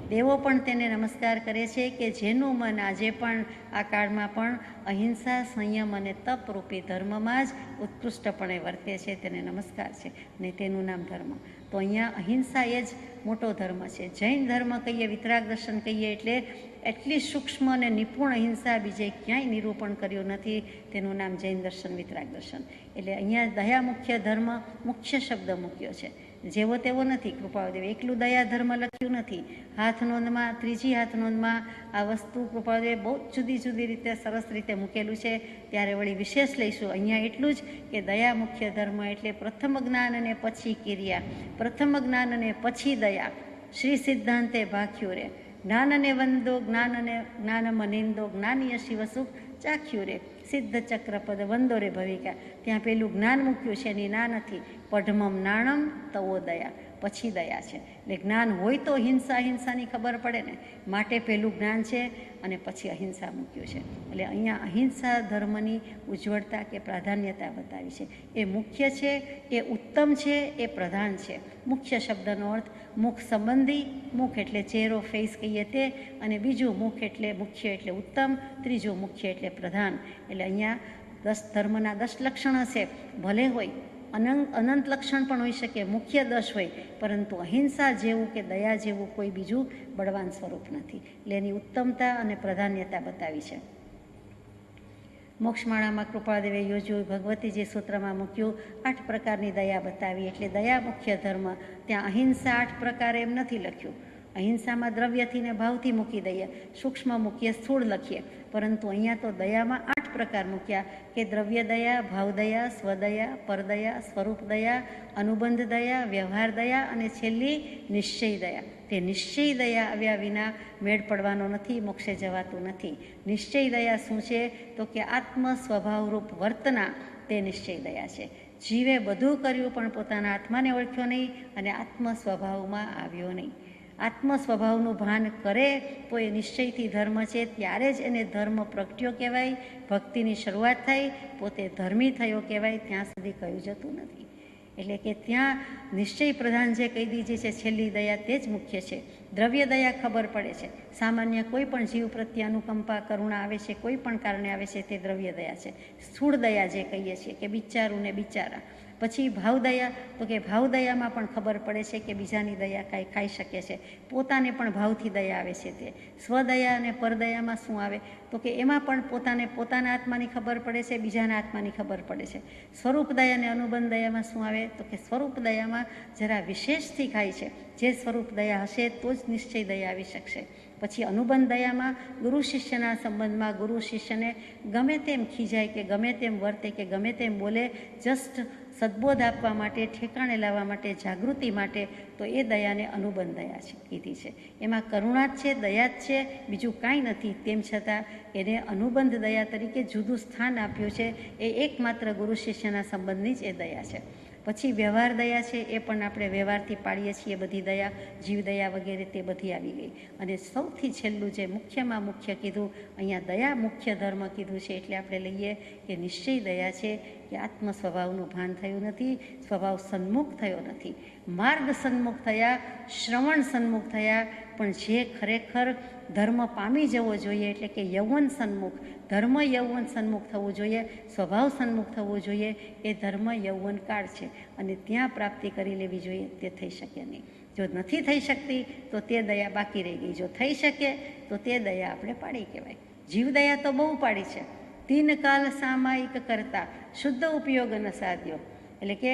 દેવો પણ તેને નમસ્કાર કરે છે કે જેનું મન આજે પણ આ કાળમાં પણ અહિંસા સંયમ અને તપ રૂપી ધર્મમાં જ ઉત્કૃષ્ટપણે વર્તે છે, તેને નમસ્કાર છે ને તેનું નામ ધર્મ. તો અહીંયા અહિંસા એ જ મોટો ધર્મ છે. જૈન ધર્મ કહીએ, વિતરાગ દર્શન કહીએ એટલે એટલી સૂક્ષ્મ અને નિપુણ અહિંસા બીજે ક્યાંય નિરૂપણ કર્યું નથી, તેનું નામ જૈન દર્શન, વિતરાગ દર્શન. એટલે અહીંયા દયા મુખ્ય ધર્મ મુખ્ય શબ્દ મૂક્યો છે. જેવો તેવો નથી. કૃપાળુદેવ એકલું દયા ધર્મ લખ્યું નથી. હાથ નોંધમાં, ત્રીજી હાથ નોંધમાં આ વસ્તુ કૃપાળુદેવ બહુ જુદી જુદી રીતે સરસ રીતે મૂકેલું છે. ત્યારે વળી વિશેષ લઈશું. અહીંયા એટલું જ કે દયા મુખ્ય ધર્મ એટલે પ્રથમ જ્ઞાન અને પછી ક્રિયા, પ્રથમ જ્ઞાન અને પછી દયા. શ્રી સિદ્ધાંતે ભાખ્યું રે જ્ઞાન અને વંદો જ્ઞાન અને જ્ઞાનમ નિંદો જ્ઞાનીય શિવસુખ ચાખ્યું રે સિદ્ધ ચક્રપદ વંદો રે ભવિકા. ત્યાં પેલું જ્ઞાન મૂક્યું છે, એની ના નથી. પઢમમ નાણમ તવો દયા, પછી દયા છે. એટલે જ્ઞાન હોય તો હિંસાની ખબર પડે ને, માટે પેલું જ્ઞાન છે અને પછી અહિંસા મૂક્યું છે. એટલે અહીંયા અહિંસા ધર્મની ઉજ્જવળતા કે પ્રાધાન્યતા બતાવી છે. એ મુખ્ય છે, એ ઉત્તમ છે, એ પ્રધાન છે. મુખ્ય શબ્દનો અર્થ મુખ સંબંધી, મુખ એટલે ચહેરો, ફેસ કહીએ તે, અને બીજું મુખ એટલે મુખ્ય એટલે ઉત્તમ, ત્રીજું મુખ્ય એટલે પ્રધાન. એટલે અહીંયા 10 ધર્મના 10 લક્ષણ હશે, ભલે હોય અનંત લક્ષણ પણ હોઈ શકે, મુખ્ય 10 હોય, પરંતુ અહિંસા જેવું કે દયા જેવું કોઈ બીજું બળવાન સ્વરૂપ નથી. એટલે એની ઉત્તમતા અને પ્રાધાન્યતા બતાવી છે. મોક્ષમાળામાં કૃપાળુદેવે યોજ્યું, ભગવતીજી સૂત્રમાં મૂક્યું, 8 પ્રકારની દયા બતાવી. એટલે દયા મુખ્ય ધર્મ. ત્યાં અહિંસા 8 પ્રકાર એમ નથી લખ્યું. અહિંસામાં દ્રવ્યથી ને ભાવથી મૂકી દઈએ, સૂક્ષ્મ મૂકીએ, સ્થૂળ લખીએ, પરંતુ અહીંયા તો દયામાં 8 પ્રકાર મૂક્યા કે દ્રવ્ય દયા, ભાવ દયા, સ્વદયા, પરદયા, સ્વરૂપ દયા, અનુબંધ દયા, વ્યવહાર દયા અને છેલ્લી નિશ્ચય દયા. તે નિશ્ચય દયા આવ્યા વિના મેળ પડવાનો નથી, મોક્ષે જવાતું નથી. નિશ્ચય દયા શું છે? તો કે આત્મ સ્વભાવરૂપ વર્તના તે નિશ્ચય દયા છે. જીવે બધું કર્યું પણ પોતાના આત્માને ઓળખ્યો નહીં અને આત્મ સ્વભાવમાં આવ્યો નહીં. આત્મ સ્વભાવનું ભાન કરે તો એ નિશ્ચયથી ધર્મ છે, ત્યારે જ એને ધર્મ પ્રગટ્યો કહેવાય, ભક્તિની શરૂઆત થાય, પોતે ધર્મી થયો કહેવાય. ત્યાં સુધી કહ્યું જતું નથી. એટલે કે ત્યાં નિશ્ચય પ્રધાન જે કહી દીધી છે છેલ્લી દયા, તે જ મુખ્ય છે. દ્રવ્ય દયા ખબર પડે છે, સામાન્ય કોઈ પણ જીવ પ્રત્યે અનુકંપા કરુણા આવે છે, કોઈ પણ કારણે આવે છે, તે દ્રવ્ય દયા છે. સ્થૂળ દયા જે કહીએ છીએ કે બિચારું ને બિચારા. પછી ભાવદયા, તો કે ભાવદયામાં પણ ખબર પડે છે કે બીજાની દયા કાંઈ ખાઈ શકે છે, પોતાને પણ ભાવથી દયા આવે છે. તે સ્વદયા અને પરદયામાં શું આવે? તો કે એમાં પણ પોતાના આત્માની ખબર પડે છે, બીજાના આત્માની ખબર પડે છે. સ્વરૂપ દયા અને અનુબંધ દયામાં શું આવે? તો કે સ્વરૂપ દયામાં જરા વિશેષથી ખાય છે. જે સ્વરૂપ દયા હશે તો જ નિશ્ચય દયા આવી શકશે. પછી અનુબંધ દયામાં ગુરુ શિષ્યના સંબંધમાં ગુરુ શિષ્યને ગમે તેમ ખીજાય કે ગમે તેમ વર્તે કે ગમે તેમ બોલે, જસ્ટ સદબોધ આપવા માટે, ઠેકાણે લાવવા માટે, જાગૃતિ માટે, તો એ દયાને અનુબંધ દયા છે કીધી છે. એમાં કરુણા જ છે, દયા જ છે, બીજું કાંઈ નથી. તેમ છતાં એને અનુબંધ દયા તરીકે જુદું સ્થાન આપ્યું છે. એ એકમાત્ર ગુરુ શિષ્યના સંબંધની જ એ દયા છે. પછી વ્યવહાર દયા છે, એ પણ આપણે વ્યવહારથી પાડીએ છીએ બધી દયા, જીવ દયા વગેરે, તે બધી આવી ગઈ. અને સૌથી છેલ્લું જે મુખ્યમાં મુખ્ય કીધું, અહીંયા દયા મુખ્ય ધર્મ કીધું છે. એટલે આપણે લઈએ કે નિશ્ચય દયા છે કે આત્મ સ્વભાવનું ભાન થયું નથી, સ્વભાવ સન્મુખ થયો નથી. માર્ગ સન્મુખ થયા, શ્રવણ સન્મુખ થયા, પણ જે ખરેખર ધર્મ પામી જવો જોઈએ, એટલે કે યૌવન સન્મુખ, ધર્મ યૌવન સન્મુખ થવું જોઈએ, સ્વભાવ સન્મુખ થવું જોઈએ, એ ધર્મ યૌવન કાળ છે અને ત્યાં પ્રાપ્તિ કરી લેવી જોઈએ. તે થઈ શકે નહીં. જો નથી થઈ શકતી તો તે દયા બાકી રહી ગઈ. જો થઈ શકે તો તે દયા આપણે પાડી કહેવાય. જીવ દયા તો બહુ પાડી છે. 3 કાલ સામાયિક કરતા શુદ્ધ ઉપયોગ ન સાધ્યો. એટલે કે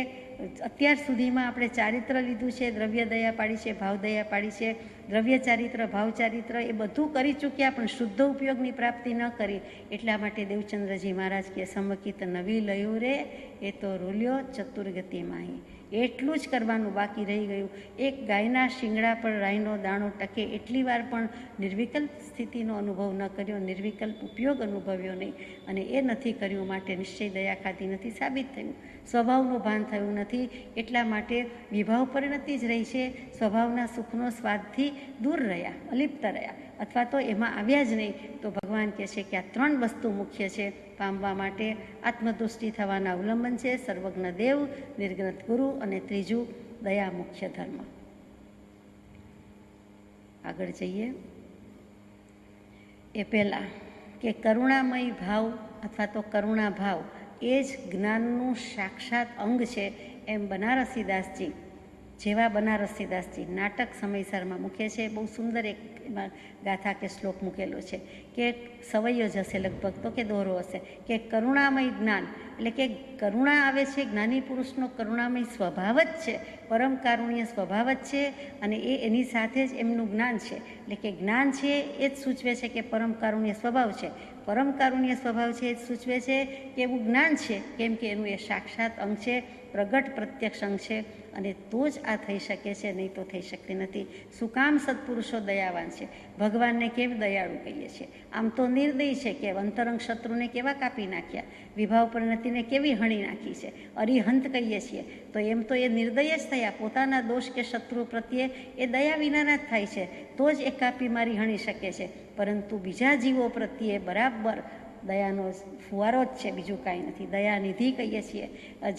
અત્યાર સુધીમાં આપણે ચારિત્ર લીધું છે, દ્રવ્ય દયા પાડી છે, ભાવ દયા પાડી છે, દ્રવ્ય ચારિત્ર, ભાવ ચારિત્ર એ બધું કરી ચૂક્યા, પણ શુદ્ધ ઉપયોગની પ્રાપ્તિ ન કરી. એટલા માટે દેવચંદ્રજી મહારાજ કે સમકિત નવી લયું રે એ તો રૂલ્યો ચતુર્ગતિ માહી. એટલું જ કરવાનું બાકી રહી ગયું. એક ગાયના શિંગડા પર રાઈનો દાણો ટકે એટલી વાર પણ નિર્વિકલ્પ સ્થિતિનો અનુભવ ન કર્યો, નિર્વિકલ્પ ઉપયોગ અનુભવ્યો નહીં. અને એ નથી કર્યું માટે નિશ્ચય દયા ખાતી નથી સાબિત થયું. સ્વભાવનું ભાન થયું નથી, એટલા માટે વિભાવ પરિણતિ જ રહી છે. સ્વભાવના સુખનો સ્વાદથી દૂર રહ્યા, અલિપ્ત રહ્યા. અથવા તો એમાં આવ્યા જ નહીં, તો ભગવાન કહે છે કે આ 3 વસ્તુ મુખ્ય છે પામવા માટે. આત્મતુષ્ટિ થવાના અવલંબન છે, સર્વજ્ઞ દેવ, નિર્ગ્રંથ ગુરુ, અને ત્રીજું દયા મુખ્ય ધર્મ. આગળ જઈએ. એ પહેલાં કે કરુણામય ભાવ અથવા તો કરુણા ભાવ એ જ જ્ઞાનનું સાક્ષાત અંગ છે, એમ બનારસીદાસજી જેવા બનારસીદાસજી નાટક સમયસરમાં મૂકે છે. બહુ સુંદર એક એમાં ગાથા કે શ્લોક મૂકેલો છે કે સવૈયો જ હશે લગભગ, તો કે દોરો હશે, કે કરુણામય જ્ઞાન એટલે કે કરુણા આવે છે, જ્ઞાની પુરુષનો કરુણામય સ્વભાવ જ છે, પરમ કારુણ્ય સ્વભાવ જ છે, અને એની સાથે જ એમનું જ્ઞાન છે. એટલે કે જ્ઞાન છે એ જ સૂચવે છે કે પરમ કારુણ્ય સ્વભાવ છે, પરમ કારુણ્ય સ્વભાવ છે એ જ સૂચવે છે કે એવું જ્ઞાન છે, કેમ કે એનું એ સાક્ષાત અંગ છે, પ્રગટ પ્રત્યક્ષ અંગ છે, અને તો જ આ થઈ શકે છે, નહીં તો થઈ શકતી નથી. શું કામ સત્પુરુષો દયાવાન છે? ભગવાનને કેમ દયાળુ કહીએ છીએ? આમ તો નિર્દય છે કે અંતરંગ શત્રુને કેવા કાપી નાખ્યા, વિભાવ પરિણતિને કેવી હણી નાખી છે, અરિહંત કહીએ છીએ, તો એમ તો એ નિર્દય જ થયા. પોતાના દોષ કે શત્રુ પ્રત્યે એ દયા વિનાના જ થાય છે, તો જ એ કાપી મારી હણી શકે છે. પરંતુ બીજા જીવો પ્રત્યે બરાબર દયાનો ફુવારો જ છે, બીજું કાંઈ નથી. દયાનિધિ કહીએ છીએ,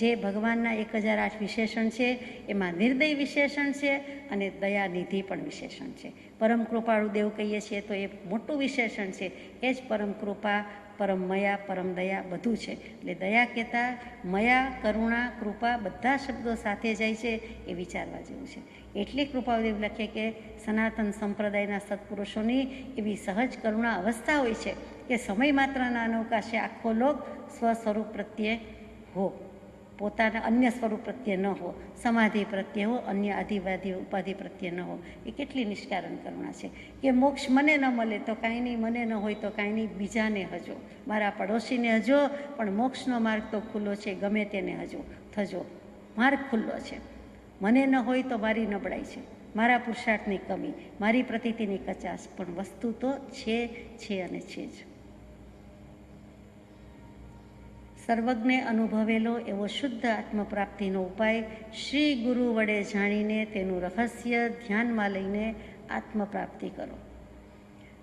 જે ભગવાનના 1008 વિશેષણ છે, એમાં નિર્દય વિશેષણ છે અને દયાનિધિ પણ વિશેષણ છે. પરમ કૃપાળુ દેવ કહીએ છીએ તો એ મોટું વિશેષણ છે, એ જ પરમ કૃપા, પરમ મયા, પરમ દયા બધું છે. એટલે દયા કહેતા મયા, કરુણા, કૃપા બધા શબ્દો સાથે જાય છે, એ વિચારવા જેવું છે. એટલી કૃપાદેવ લખે કે સનાતન સંપ્રદાયના સત્પુરુષોની એવી સહજ કરુણા અવસ્થા હોય છે કે સમય માત્રના અનવકાશે આખો લોક સ્વસ્વરૂપ પ્રત્યે હો, પોતાના અન્ય સ્વરૂપ પ્રત્યે ન હો, સમાધિ પ્રત્યે હો, અન્ય આધિવાદી ઉપાધિ પ્રત્યે ન હો. એ કેટલી નિષ્કારણ કરુણા છે કે મોક્ષ મને ન મળે તો કાંઈ નહીં, મને ન હોય તો કાંઈ નહીં, બીજાને હજો, મારા પડોશીને હજો, પણ મોક્ષનો માર્ગ તો ખુલ્લો છે, ગમે તેને હજો થજો, માર્ગ ખુલ્લો છે. મને ન હોય તો મારી નબળાઈ છે, મારા પુરુષાર્થની કમી, મારી પ્રતીતિની કચાશ, પણ વસ્તુ તો છે અને છે જ. સર્વજ્ઞે અનુભવેલો એવો શુદ્ધ આત્મપ્રાપ્તિનો ઉપાય શ્રી ગુરુ વડે જાણીને તેનું રહસ્ય ધ્યાનમાં લઈને આત્મપ્રાપ્તિ કરો.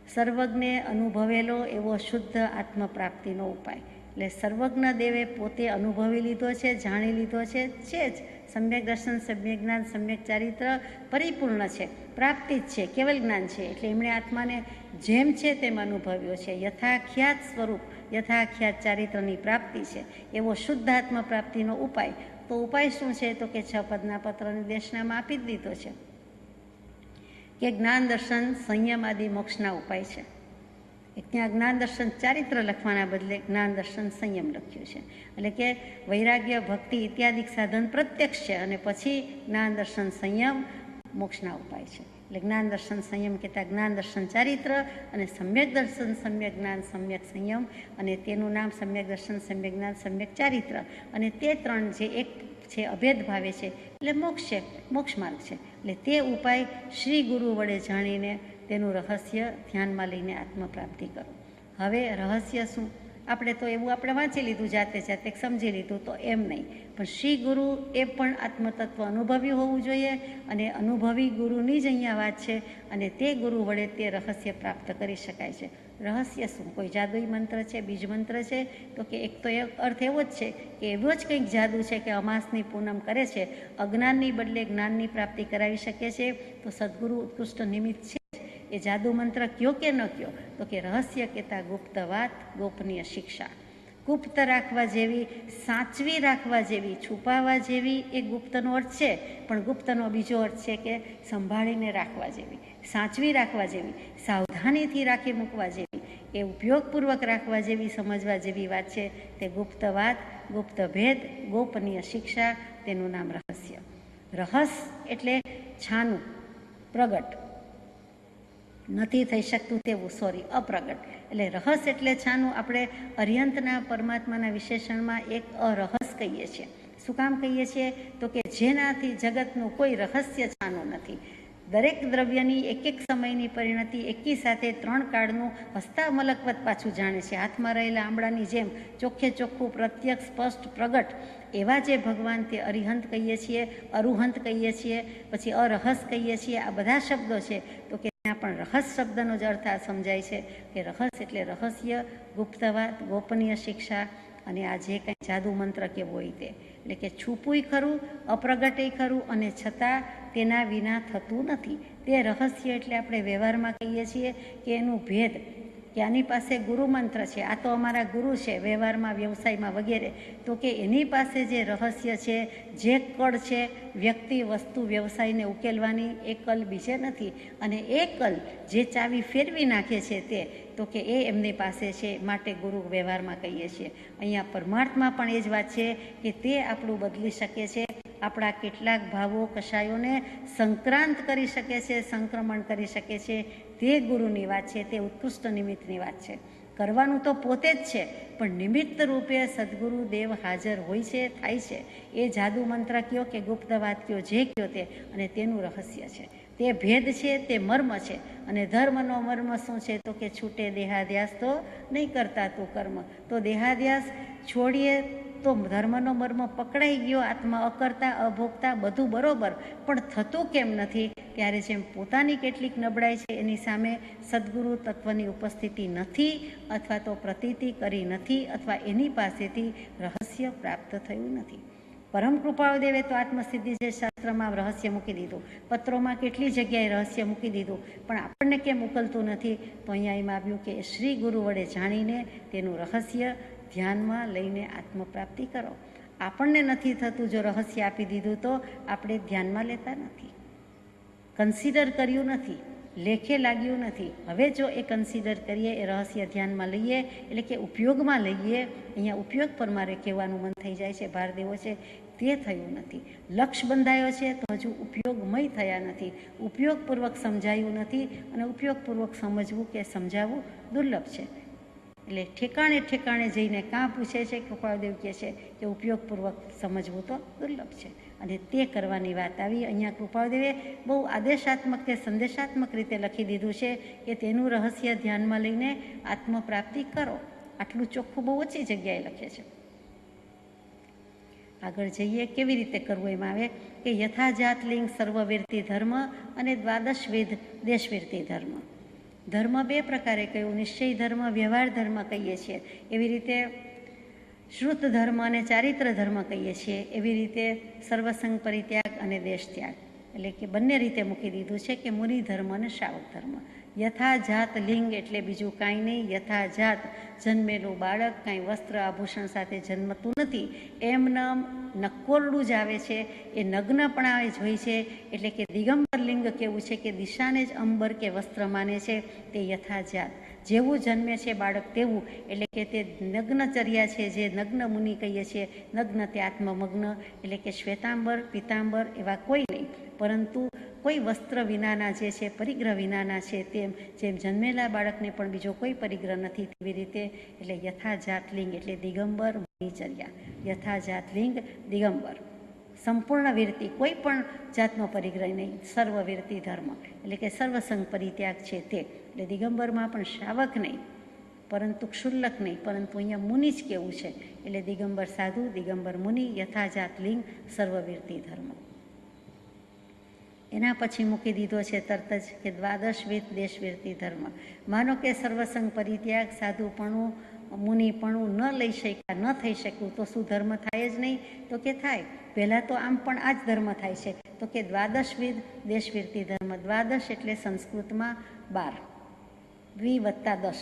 સર્વજ્ઞે અનુભવેલો એવો શુદ્ધ આત્મપ્રાપ્તિનો ઉપાય એટલે સર્વજ્ઞ દેવે પોતે અનુભવી લીધો છે, જાણી લીધો છે જ. સમ્યક દર્શન, સમ્યક જ્ઞાન, સમ્યક ચારિત્ર પરિપૂર્ણ છે, પ્રાપ્તિ જ છે, કેવલ જ્ઞાન છે. એટલે એમણે આત્માને જેમ છે તેમ અનુભવ્યો છે. યથાખ્યાત સ્વરૂપ, યથાખ્યાત ચારિત્રની પ્રાપ્તિ છે, એવો શુદ્ધ આત્મ પ્રાપ્તિનો ઉપાય. તો ઉપાય શું છે? તો કે 6 પદના પત્રની દેશનામાં આપી જ દીધો છે કે જ્ઞાન, દર્શન, સંયમ આદિ મોક્ષના ઉપાય છે. ત્યાં જ્ઞાન દર્શન ચારિત્ર લખવાના બદલે જ્ઞાન દર્શન સંયમ લખ્યું છે. એટલે કે વૈરાગ્ય, ભક્તિ ઇત્યાદિ સાધન પ્રત્યક્ષ છે, અને પછી જ્ઞાન દર્શન સંયમ મોક્ષના ઉપાય છે. એટલે જ્ઞાન દર્શન સંયમ કહેતા જ્ઞાન દર્શન ચારિત્ર, અને સમ્યક દર્શન, સમ્યક જ્ઞાન, સમ્યક સંયમ, અને તેનું નામ સમ્યક દર્શન, સમ્યક જ્ઞાન, સમ્યક ચારિત્ર. અને તે 3 જે એક છે, અભેદ ભાવે છે, એટલે મોક્ષ છે, મોક્ષ માર્ગ છે. એટલે તે ઉપાય શ્રી ગુરુ વડે જાણીને તેનું રહસ્ય ધ્યાનમાં લઈને આત્મપ્રાપ્તિ કરો. હવે રહસ્ય શું? આપણે તો એવું આપણે વાંચી લીધું, જાતે જાતે સમજી લીધું, તો એમ નહીં. પણ શ્રી ગુરુ એ પણ આત્મતત્વ અનુભવ્યું હોવું જોઈએ, અને અનુભવી ગુરુની જ અહીંયા વાત છે, અને તે ગુરુ વડે તે રહસ્ય પ્રાપ્ત કરી શકાય છે. રહસ્ય શું? કોઈ જાદુઈ મંત્ર છે, બીજ મંત્ર છે? તો કે એક તો એક અર્થ એવો જ છે કે એવો જ કંઈક જાદુ છે કે અમાસની પૂનમ કરે છે, અજ્ઞાનની બદલે જ્ઞાનની પ્રાપ્તિ કરાવી શકે છે. તો સદગુરુ ઉત્કૃષ્ટ નિમિત્ત છે. એ જાદુ મંત્ર કયો કે ન કયો? તો કે રહસ્ય કહેતા ગુપ્ત વાત, ગોપનીય શિક્ષા. ગુપ્ત રાખવા જેવી, સાચવી રાખવા જેવી, છુપાવવા જેવી એ ગુપ્તનો અર્થ છે. પણ ગુપ્તનો બીજો અર્થ છે કે સંભાળીને રાખવા જેવી, સાચવી રાખવા જેવી, સાવધાનીથી રાખી મૂકવા જેવી, એ ઉપયોગપૂર્વક રાખવા જેવી, સમજવા જેવી વાત છે. તે ગુપ્ત વાત, ગુપ્ત ભેદ, ગોપનીય શિક્ષા, તેનું નામ રહસ્ય. રહસ એટલે છાનું, પ્રગટ નથી થઈ શકતું તેવું, અપ્રગટ. એટલે રહસ એટલે છાનું. આપણે અર્યંતના પરમાત્માના વિશેષણમાં એક અરહસ કહીએ છીએ. શું કામ કહીએ છીએ? તો કે જેનાથી જગતનું કોઈ રહસ્ય છાનું નથી. દરેક દ્રવ્યની એક સમયની પરિણતિ એકી સાથે 3 કાળનું હસ્તા મલકવત પાછું જાણે છે. હાથમાં રહેલા આંબળાની જેમ ચોખ્ખે ચોખ્ખું, પ્રત્યક્ષ, સ્પષ્ટ, પ્રગટ એવા જે ભગવાન, તે અરિહંત કહીએ છીએ, અરુહંત કહીએ છીએ, પછી અરહસ કહીએ છીએ. આ બધા શબ્દો છે. તો કે અહીંયા પણ રહસ શબ્દનો જ અર્થ આ સમજાય છે કે રહસ એટલે રહસ્ય, ગુપ્ત વાત, ગોપનીય શિક્ષા અને આ જે કંઈ જાદુ મંત્ર કેવો હોય તે, એટલે કે છુપુંય ખરું, અપ્રગટેય ખરું અને છતાં તેના વિના થતું નથી. તે રહસ્ય એટલે આપણે વ્યવહારમાં કહીએ છીએ કે એનું ભેદ, કે આની પાસે ગુરુ મંત્ર છે, આ તો અમારા ગુરુ છે વ્યવહારમાં, વ્યવસાયમાં વગેરે, તો કે એની પાસે જે રહસ્ય છે, જે કળ છે વ્યક્તિ, વસ્તુ, વ્યવસાયને ઉકેલવાની, એ કલ બીજે નથી. અને એ કલ જે ચાવી ફેરવી નાખે છે તે, તો કે એ એમની પાસે છે, માટે ગુરુ વ્યવહારમાં કહીએ છીએ. અહીંયા પરમાર્થમાં પણ એ જ વાત છે કે તે આપણું બદલી શકે છે, આપણા કેટલાક ભાવો કશાયોને સંક્રાંત કરી શકે છે, સંક્રમણ કરી શકે છે. તે ગુરુની વાત છે, તે ઉત્કૃષ્ટ નિમિત્તની વાત છે. કરવાનું તો પોતે જ છે, પણ નિમિત્ત રૂપે સદગુરુ દેવ હાજર હોય છે, થાય છે. એ જાદુ મંત્ર કયો કે ગુપ્ત વાત કયો, જે કયો તે, અને તેનું રહસ્ય છે, તે ભેદ છે, તે મર્મ છે. અને ધર્મનો મર્મ શું છે? તો કે છૂટે દેહાધ્યાસ તો નહીં કરતા તું કર્મ. તો દેહાધ્યાસ છોડીએ તો ધર્મનો મર્મ પકડાઈ ગયો, આત્મા અકર્તા, અભોગતા, બધું બરોબર, પણ થતું કેમ નથી? ત્યારે જેમ પોતાની કેટલીક નબળાઈ છે એની સામે સદગુરુ તત્વની ઉપસ્થિતિ નથી, અથવા તો પ્રતીતિ કરી નથી, અથવા એની પાસેથી રહસ્ય પ્રાપ્ત થયું નથી. પરમ કૃપાળુ દેવે તો આત્મસિદ્ધિ જે શાસ્ત્રમાં રહસ્ય મૂકી દીધું, પત્રોમાં કેટલી જગ્યાએ રહસ્ય મૂકી દીધું, પણ આપણને કેમ ઉકલતું નથી? તો અહીંયા એમ આવ્યું કે શ્રી ગુરુ વડે જાણીને તેનું રહસ્ય ધ્યાનમાં લઈને આત્મપ્રાપ્તિ કરો. આપણને નથી થતું, જો રહસ્ય આપી દીધું તો આપણે ધ્યાનમાં લેતા નથી, કન્સિડર કર્યું નથી, લેખે લાગ્યું નથી. હવે જો એ કન્સિડર કરીએ, એ રહસ્ય ધ્યાનમાં લઈએ, એટલે કે ઉપયોગમાં લઈએ, અહીંયા ઉપયોગ પર મારે કહેવાનું મન થઈ જાય છે, ભાર દેવો છે, તે થયું નથી. લક્ષ્ય બંધાયો છે તો હજુ ઉપયોગમય થયા નથી, ઉપયોગપૂર્વક સમજાયું નથી, અને ઉપયોગપૂર્વક સમજવું કે સમજાવવું દુર્લભ છે. એટલે ઠેકાણે ઠેકાણે જઈને કાં પૂછે છે, કૃપાળુદેવ કહે છે કે ઉપયોગપૂર્વક સમજવું તો દુર્લભ છે, અને તે કરવાની વાત આવી. અહીંયા કૃપાળુદેવે બહુ આદેશાત્મક કે સંદેશાત્મક રીતે લખી દીધું છે કે તેનું રહસ્ય ધ્યાનમાં લઈને આત્મપ્રાપ્તિ કરો. આટલું ચોખ્ખું બહુ ઓછી જગ્યાએ લખે છે. આગળ જઈએ, કેવી રીતે કરવું એમાં આવે કે યથાજાત લિંગ સર્વવીરતી ધર્મ અને દ્વાદશવિધ દેશવીરતી ધર્મ. ધર્મ બે પ્રકારે કહ્યું, નિશ્ચય ધર્મ, વ્યવહાર ધર્મ કહીએ છીએ. એવી રીતે શ્રુત ધર્મ અને ચારિત્ર ધર્મ કહીએ છીએ. એવી રીતે સર્વસંગ પરિત્યાગ અને દેશ ત્યાગ, એટલે કે બંને રીતે મૂકી દીધું છે કે મુનિ ધર્મ અને શ્રાવક ધર્મ. યથાજાત લિંગ એટલે બીજું કાંઈ નહીં, યથાજાત જન્મેલું બાળક કાંઈ વસ્ત્ર આભૂષણ સાથે જન્મતું નથી, એમનામ નકોરડું જ આવે છે, એ નગ્નપણા જ હોય છે. એટલે કે દિગંબર લિંગ કેવું છે કે દિશાને જ અંબર કે વસ્ત્ર માને છે, તે યથાજાત. જેવું જન્મે છે બાળક તેવું, એટલે કે તે નગ્નચર્યા છે, જે નગ્ન મુનિ કહીએ છીએ. નગ્ન તે આત્મમગ્ન, એટલે કે શ્વેતાંબર, પિતાંબર એવા કોઈ નહીં, પરંતુ કોઈ વસ્ત્ર વિનાના જે છે, પરિગ્રહ વિનાના છે, તેમ જેમ જન્મેલા બાળકને પણ બીજો કોઈ પરિગ્રહ નથી, તેવી રીતે. એટલે યથાજાત લિંગ એટલે દિગંબર મુનિચર્યા. યથાજાત લિંગ દિગંબર, સંપૂર્ણ વીરતી, કોઈ પણ જાતનો પરિગ્રહ નહીં, સર્વવીરતી ધર્મ, એટલે કે સર્વસંગ પરિત્યાગ છે તે. એટલે દિગંબરમાં પણ શ્રાવક નહીં, પરંતુ ક્ષુલ્લક નહીં, પરંતુ અહીંયા મુનિ જ કેવું છે. એટલે દિગંબર સાધુ, દિગંબર મુનિ, યથાજાત લિંગ સર્વવીરતી ધર્મ. એના પછી મૂકી દીધો છે તરત જ કે દ્વાદશવિધ દેશવીરતી ધર્મ. માનો કે સર્વસંગ પરિત્યાગ, સાધુપણું, મુનિપણું ન લઈ શક્યા, ન થઈ શક્યું, તો શું ધર્મ થાય જ નહીં? તો કે થાય. પહેલાં તો આમ પણ આ જ ધર્મ થાય છે, તો કે દ્વાદશવિધ દેશવીરતી ધર્મ. દ્વાદશ એટલે સંસ્કૃતમાં 12, 2+10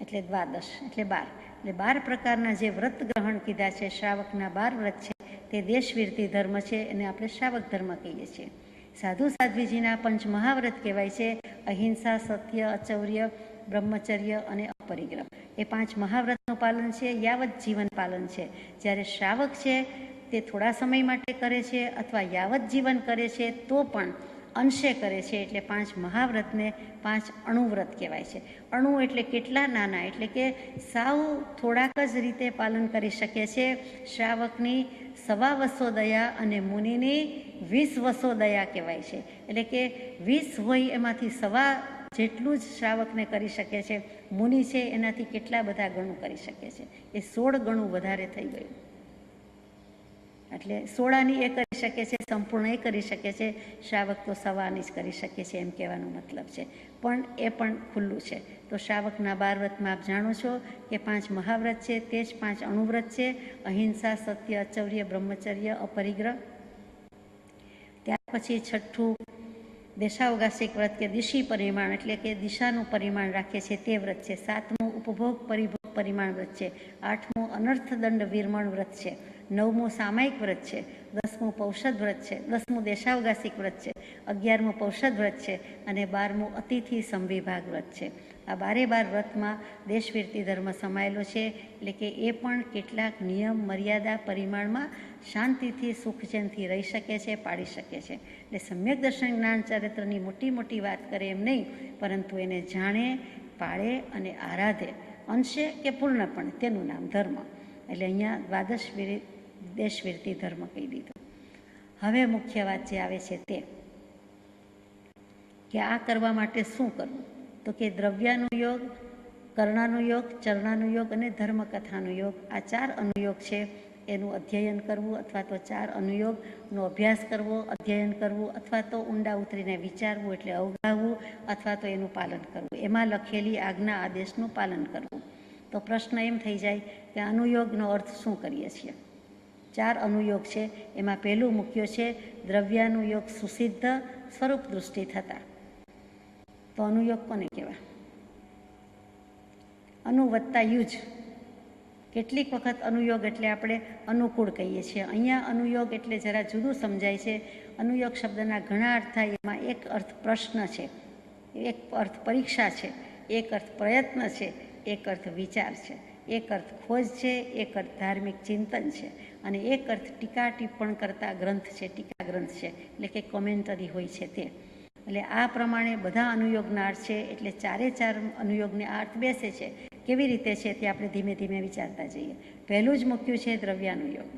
એટલે દ્વાદશ એટલે 12. એટલે 12 પ્રકારના જે વ્રત ગ્રહણ કીધા છે, શ્રાવકના 12 વ્રત છે, તે દેશવીરતી ધર્મ છે, એને આપણે શ્રાવક ધર્મ કહીએ છીએ. સાધુ સાધ્વીજીના પંચ મહાવ્રત કહેવાય છે, અહિંસા, સત્ય, અચૌર્ય, બ્રહ્મચર્ય અને અપરિગ્રહ. એ 5 મહાવ્રતનું પાલન છે, યાવત જીવન પાલન છે. જ્યારે શ્રાવક છે તે થોડા સમય માટે કરે છે, અથવા યાવત જીવન કરે છે તો પણ અંશે કરે છે. એટલે 5 મહાવ્રતને 5 અણુવ્રત કહેવાય છે. અણુ એટલે કેટલા નાના, એટલે કે સાવ થોડાક જ રીતે પાલન કરી શકે છે. શ્રાવકની 1.25 વસો દયા અને મુનિની 20 વસો દયા કહેવાય છે. એટલે કે 20 હોય એમાંથી 1.25 જેટલું જ શ્રાવકને કરી શકે છે. મુનિ છે એનાથી કેટલા બધા ગણું કરી શકે છે, એ 16 ગણું વધારે થઈ ગયું. એટલે સોળાની એ કરી શકે છે, સંપૂર્ણ એ કરી શકે છે, શ્રાવક તો સવાની જ કરી શકે છે એમ કહેવાનો મતલબ છે. પણ એ પણ ખુલ્લું છે. તો શ્રાવકના 12 વ્રતમાં આપ જાણો છો કે 5 મહાવ્રત છે, તે જ 5 અણુવ્રત છે: અહિંસા, સત્ય, અચૌર્ય, બ્રહ્મચર્ય, અપરિગ્રહ. ત્યાર પછી છઠ્ઠું દેશાવકાશિક વ્રત કે દિશી પરિમાણ એટલે કે દિશાનું પરિમાણ રાખે છે તે વ્રત છે. 7મું ઉપભોગ પરિભોગ પરિમાણ વ્રત છે. 8મું અનર્થદંડ વિરમણ વ્રત છે. 9મું સામાયિક વ્રત છે. 10મું પૌષધ વ્રત છે. 10મું દેશાવકાશિક વ્રત છે. 11મું પૌષધ વ્રત છે. અને 12મું અતિથિ સંવિભાગ વ્રત છે. આ 12 વ્રતમાં દેશવીરતી ધર્મ સમાયેલો છે. એટલે કે એ પણ કેટલાક નિયમ મર્યાદા પરિમાણમાં શાંતિથી સુખચેનથી રહી શકે છે, પાડી શકે છે. એટલે સમ્યક દર્શન જ્ઞાન ચારિત્રની મોટી મોટી વાત કરે એમ નહીં, પરંતુ એને જાણે, પાળે અને આરાધે, અંશે કે પૂર્ણપણે, તેનું નામ ધર્મ. એટલે અહીંયા દ્વાદશ દેશવીરતી ધર્મ કહી દીધું. હવે મુખ્ય વાત જે આવે છે તે કે આ કરવા માટે શું કરવું? તો કે દ્રવ્યાનુયોગ, કર્ણાનુયોગ, ચરણાનુયોગ અને ધર્મકથાનું યોગ, આ 4 અનુયોગ છે. એનું અધ્યયન કરવું અથવા તો 4 અનુયોગનો અભ્યાસ કરવો, અધ્યયન કરવું અથવા તો ઊંડા ઉતરીને વિચારવું એટલે અવગાહવું અથવા તો એનું પાલન કરવું. એમાં લખેલી આજ્ઞા આદેશનું પાલન કરવું. તો પ્રશ્ન એમ થઈ જાય કે અનુયોગનો અર્થ શું કરીએ છીએ? 4 અનુયોગ છે. એમાં પહેલું મુખ્ય છે દ્રવ્યાનુયોગ સુસિદ્ધ સ્વરૂપ દૃષ્ટિ થતા. તો અનુયોગ કોને કહેવાય? અનુ વત્તા યુજ. કેટલીક વખત અનુયોગ એટલે આપણે અનુકૂળ કહીએ છીએ. અહીંયા અનુયોગ એટલે જરા જુદું સમજાય છે. અનુયોગ શબ્દના ઘણા અર્થ થાય. એમાં એક અર્થ પ્રશ્ન છે, એક અર્થ પરીક્ષા છે, એક અર્થ પ્રયત્ન છે, એક અર્થ વિચાર છે, એક અર્થ ખોજ છે, એક અર્થ ધાર્મિક ચિંતન છે અને એક અર્થ ટીકા ટિપ્પણ કરતા ગ્રંથ છે, ટીકા ગ્રંથ છે, એટલે કે કોમેન્ટરી હોય છે તે. એટલે આ પ્રમાણે બધા અનુયોગના અર્થ છે. એટલે 4 અનુયોગને આ અર્થ બેસે છે. કેવી રીતે છે તે આપણે ધીમે ધીમે વિચારતા જઈએ. પહેલું જ મૂક્યું છે દ્રવ્યાનુયોગ.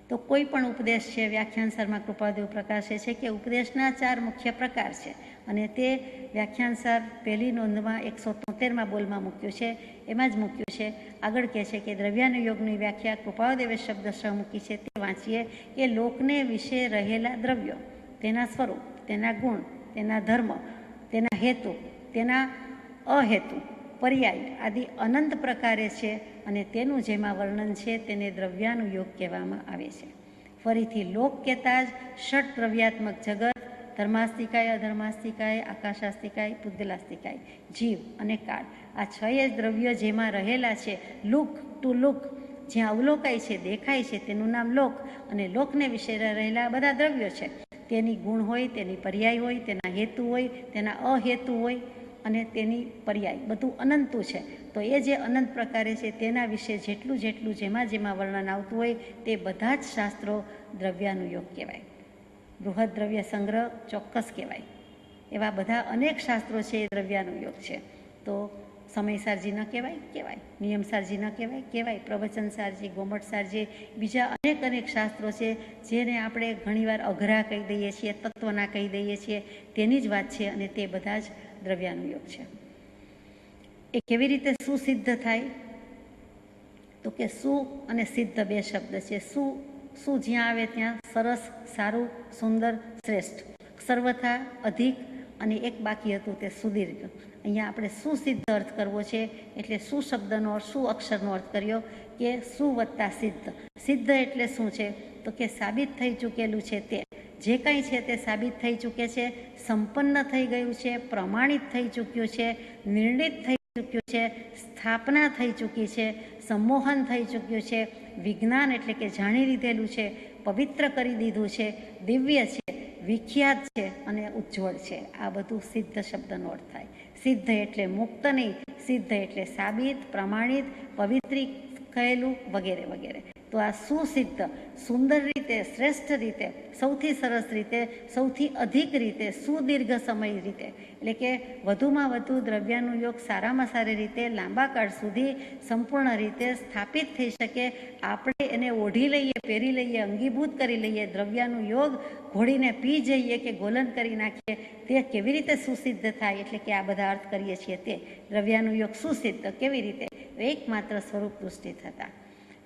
તો કોઈ પણ ઉપદેશ છે, વ્યાખ્યાનસારમાં કૃપાદેવ પ્રકાશે છે કે ઉપદેશના 4 મુખ્ય પ્રકાર છે અને તે વ્યાખ્યાનસાર પહેલી નોંધમાં 173માં બોલમાં મૂક્યું છે. એમાં જ મૂક્યું છે. આગળ કહે છે કે દ્રવ્યાનુયોગની વ્યાખ્યા કૃપાદેવે શબ્દશઃ મૂકી છે. તે વાંચીએ કે લોકને વિશે રહેલા દ્રવ્યો, તેના સ્વરૂપ, તેના ગુણ, તેના ધર્મ, તેના હેતુ, તેના અહેતુ, પર્યાય આદિ અનંત પ્રકારે છે અને તેનું જેમાં વર્ણન છે તેને દ્રવ્યાનુયોગ કહેવામાં આવે છે. ફરીથી લોક કહેતા જ ષટ દ્રવ્યાત્મક જગત, ધર્માસ્તિકાય, અધર્માસ્તિકાય, આકાશાસ્તિકાય, પુદ્ગલાસ્તિકાય, જીવ અને કાળ, આ 6 દ્રવ્યો જેમાં રહેલા છે, લુક ટુ લુક, જ્યાં અવલોકાય છે, દેખાય છે, તેનું નામ લોક. અને લોકને વિશે રહેલા બધા દ્રવ્યો છે. તેની ગુણ હોય, તેની પર્યાય હોય, તેના હેતુ હોય, તેના અહેતુ હોય અને તેની પર્યાય, બધું અનંતું છે. તો એ જે અનંત પ્રકારે છે તેના વિશે જેટલું જેટલું જેમાં વર્ણન આવતું હોય તે બધા જ શાસ્ત્રો દ્રવ્યાનુયોગ કહેવાય. બૃહદ દ્રવ્ય સંગ્રહ ચોક્કસ કહેવાય. એવા બધા અનેક શાસ્ત્રો છે એ દ્રવ્યાનુયોગ છે. તો સમયસારજી ન કહેવાય? કહેવાય. નિયમસારજી ન કહેવાય? કહેવાય. પ્રવચનસારજી, ગોમટસારજી, બીજા અનેક શાસ્ત્રો છે જેને આપણે ઘણીવાર અઘરા કહી દઈએ છીએ, તત્વના કહી દઈએ છીએ, તેની જ વાત છે અને તે બધા જ દ્રવ્યાનુયોગ છે. એ કેવી રીતે સુસિદ્ધ થાય? તો કે સુ અને સિદ્ધ 2 શબ્દ છે. સુ જ્યાં આવે ત્યાં સરસ, સારું, સુંદર, શ્રેષ્ઠ, સર્વથા, અધિક અને એક બાકી હતું તે સુદીર્ઘ. અહીંયા આપણે સુસિદ્ધ અર્થ કરવો છે. એટલે સુ શબ્દનો અર્થ, સુ અક્ષરનો અર્થ કર્યો કે સુ વત્તા સિદ્ધ. સિદ્ધ એટલે શું છે? તો કે સાબિત થઈ ચૂકેલું છે તે. જે કંઈ છે તે સાબિત થઈ ચૂકે છે, સંપન્ન થઈ ગયું છે, પ્રમાણિત થઈ ચૂક્યું છે, નિર્ણિત થઈ ચૂક્યું છે, સ્થાપના થઈ ચૂકી છે, સંમોહન થઈ ચૂક્યું છે, વિજ્ઞાન એટલે કે જાણી લીધેલું છે, પવિત્ર કરી દીધું છે, દિવ્ય છે, વિખ્યાત છે અને ઉજ્જવળ છે. આ બધું સિદ્ધ શબ્દનો અર્થ થાય. સિદ્ધ એટલે મુક્ત નહીં, સિદ્ધ એટલે સાબિત, પ્રમાણિત, પવિત્રી કહેલું વગેરે વગેરે. તો આ સુસિદ્ધ, સુંદર રીતે, શ્રેષ્ઠ રીતે, સૌથી સરસ રીતે, સૌથી અધિક રીતે, સુદીર્ઘ સમય રીતે, એટલે કે વધુમાં વધુ દ્રવ્યાનુયોગ સારામાં સારી રીતે લાંબા કાળ સુધી સંપૂર્ણ રીતે સ્થાપિત થઈ શકે. આપણે એને ઓઢી લઈએ, પહેરી લઈએ, અંગીભૂત કરી લઈએ, દ્રવ્યાનુયોગ ઘોડીને પી જઈએ કે ગોલન કરી નાખીએ, તે કેવી રીતે સુસિદ્ધ થાય? એટલે કે આ બધા અર્થ કરીએ છીએ તે દ્રવ્યાનુયોગ સુસિદ્ધ કેવી રીતે? એકમાત્ર સ્વરૂપ દૃષ્ટિ થતા.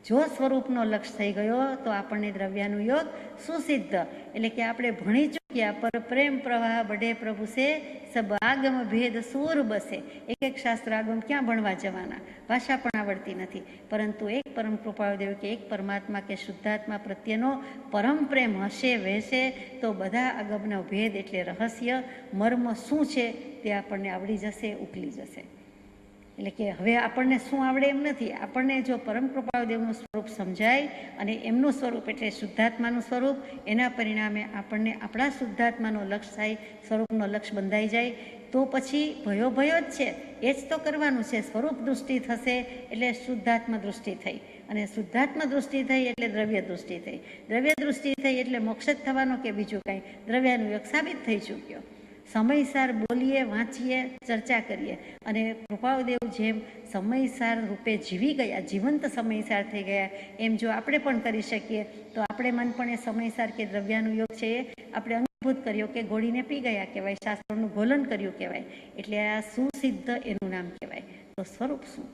જો સ્વરૂપનો લક્ષ થઈ ગયો તો આપણને દ્રવ્યાનુયોગ સુસિદ્ધ, એટલે કે આપણે ભણી ચૂક્યા પર પ્રેમ પ્રવાહ બઢે પ્રભુ સે સબ આગમ ભેદ સૂર બસે. એક શાસ્ત્ર આગમ ક્યાં ભણવા જવાના, ભાષા પણ આવડતી નથી, પરંતુ એક પરમ કૃપાળુદેવ કે એક પરમાત્મા કે શુદ્ધાત્મા પ્રત્યેનો પરમ પ્રેમ હશે વહેશે તો બધા આગમનો ભેદ એટલે રહસ્ય મર્મ શું છે તે આપણને આવડી જશે, ઉકલી જશે. એટલે કે હવે આપણને શું આવડે એમ નથી, આપણને જો પરમ કૃપાળુદેવનું સ્વરૂપ સમજાય અને એમનું સ્વરૂપ એટલે શુદ્ધાત્માનું સ્વરૂપ, એના પરિણામે આપણને આપણા શુદ્ધાત્માનો લક્ષ થાય, સ્વરૂપનો લક્ષ બંધાઈ જાય તો પછી ભયો ભયો જ છે, એ જ તો કરવાનું છે. સ્વરૂપ દૃષ્ટિ થશે એટલે શુદ્ધાત્મા દૃષ્ટિ થઈ, અને શુદ્ધાત્મા દૃષ્ટિ થઈ એટલે દ્રવ્ય દૃષ્ટિ થઈ, દ્રવ્ય દૃષ્ટિ થઈ એટલે મોક્ષ જ થવાનો કે બીજું કાંઈ, દ્રવ્યાનુયોગ સાબિત થઈ ચૂક્યો. સમયસાર બોલીએ, વાંચીએ, ચર્ચા કરીએ, અને કૃપાળુદેવ જેમ સમયસાર રૂપે જીવી ગયા, જીવંત સમયસાર થઈ ગયા, એમ જો આપણે પણ કરી શકીએ તો આપણે મન પણ એ સમયસાર કે દ્રવ્યાનુયોગ છે એ આપણે અનુભૂત કર્યો કે ઘોડીને પી ગયા કહેવાય, શાસ્ત્રોનું ગોલન કર્યું કહેવાય. એટલે આ સુસિદ્ધ એનું નામ કહેવાય. તો સ્વરૂપ શું?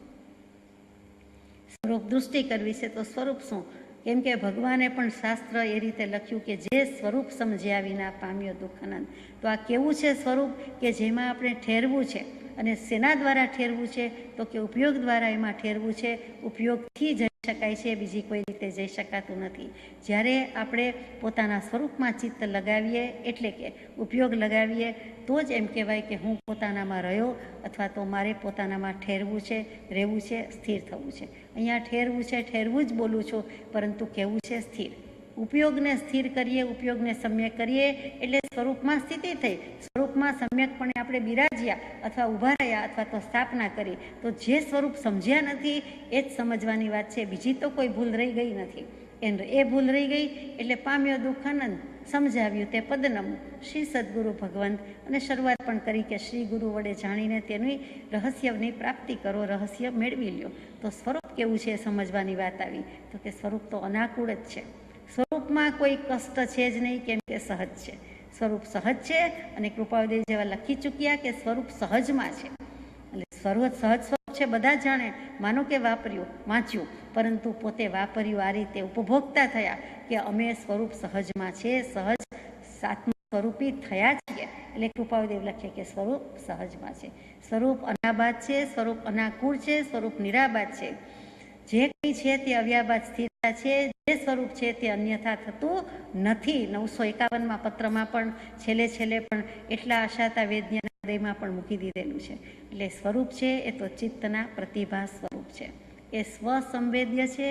સ્વરૂપ દૃષ્ટિ કરવી છે તો સ્વરૂપ શું? કેમ કે ભગવાને પણ શાસ્ત્ર એ રીતે લખ્યું કે જે સ્વરૂપ સમજ્યા વિના પામ્યો દુઃખાનંદ. તો આ કેવું છે સ્વરૂપ કે જેમાં આપણે ઠેરવું છે, અને શેના દ્વારા ઠેરવું છે તો કે ઉપયોગ દ્વારા એમાં ઠેરવું છે. ઉપયોગથી જઈ શકાય છે, બીજી કોઈ રીતે જઈ શકાતું નથી. જ્યારે આપણે પોતાના સ્વરૂપમાં ચિત્ત લગાવીએ એટલે કે ઉપયોગ લગાવીએ તો જ એમ કહેવાય કે હું પોતાનામાં રહ્યો, અથવા તો મારે પોતાનામાં ઠેરવું છે, રહેવું છે, સ્થિર થવું છે. અહીંયા ઠેરવું છે, ઠેરવું જ બોલું છું, પરંતુ કહેવું છે સ્થિર. ઉપયોગને સ્થિર કરીએ, ઉપયોગને સમ્યક કરીએ એટલે સ્વરૂપમાં સ્થિતિ થઈ, સ્વરૂપમાં સમ્યકપણે આપણે બિરાજ્યા અથવા ઊભા રહ્યા અથવા તો સ્થાપના કરી, તો જે સ્વરૂપ સમજ્યા નથી એ જ સમજવાની વાત છે, બીજી તો કોઈ ભૂલ રહી ગઈ નથી. એ ભૂલ રહી ગઈ એટલે પામ્યો દુઃખાનંદ, સમજાવ્યું તે પદનમ શ્રી સદગુરુ ભગવંત. અને શરૂઆત પણ કરી કે શ્રી ગુરુ વડે જાણીને તેની રહસ્યની પ્રાપ્તિ કરો, રહસ્ય મેળવી લ્યો. તો સ્વરૂપ કેવું છે એ સમજવાની વાત આવી, તો કે સ્વરૂપ તો અનાકૂળ જ છે. સ્વરૂપમાં કોઈ કષ્ટ છે જ નહીં, કેમ કે સહજ છે. સ્વરૂપ સહજ છે, અને કૃપાળુદેવ જેવા લખી ચૂક્યા કે સ્વરૂપ સહજમાં છે. એટલે સ્વરૂપ સહજ સ્વરૂપ છે બધા જાણે, માનો કે વાપર્યું, વાંચ્યું, પરંતુ પોતે વાપર્યું આ રીતે ઉપભોગતા થયા કે અમે સ્વરૂપ સહજમાં છે, સહજ આત્મ સ્વરૂપી થયા છીએ. એટલે કૃપાળુદેવ લખે કે સ્વરૂપ સહજમાં છે. સ્વરૂપ અનાબાદ છે, સ્વરૂપ અનાકૂળ છે, સ્વરૂપ નિરાબાદ છે. જે કંઈ છે તે અવ્યાબાદ સ્થિરતા છે, જે સ્વરૂપ છે તે અન્યથા થતું નથી. 951માં પત્રમાં પણ છેલ્લે પણ એટલા આશાતા વેદના હૃદયમાં પણ મૂકી દીધેલું છે. એટલે સ્વરૂપ છે એ તો ચિત્તના પ્રતિભા સ્વરૂપ છે. એ સ્વસંવેદ્ય છે,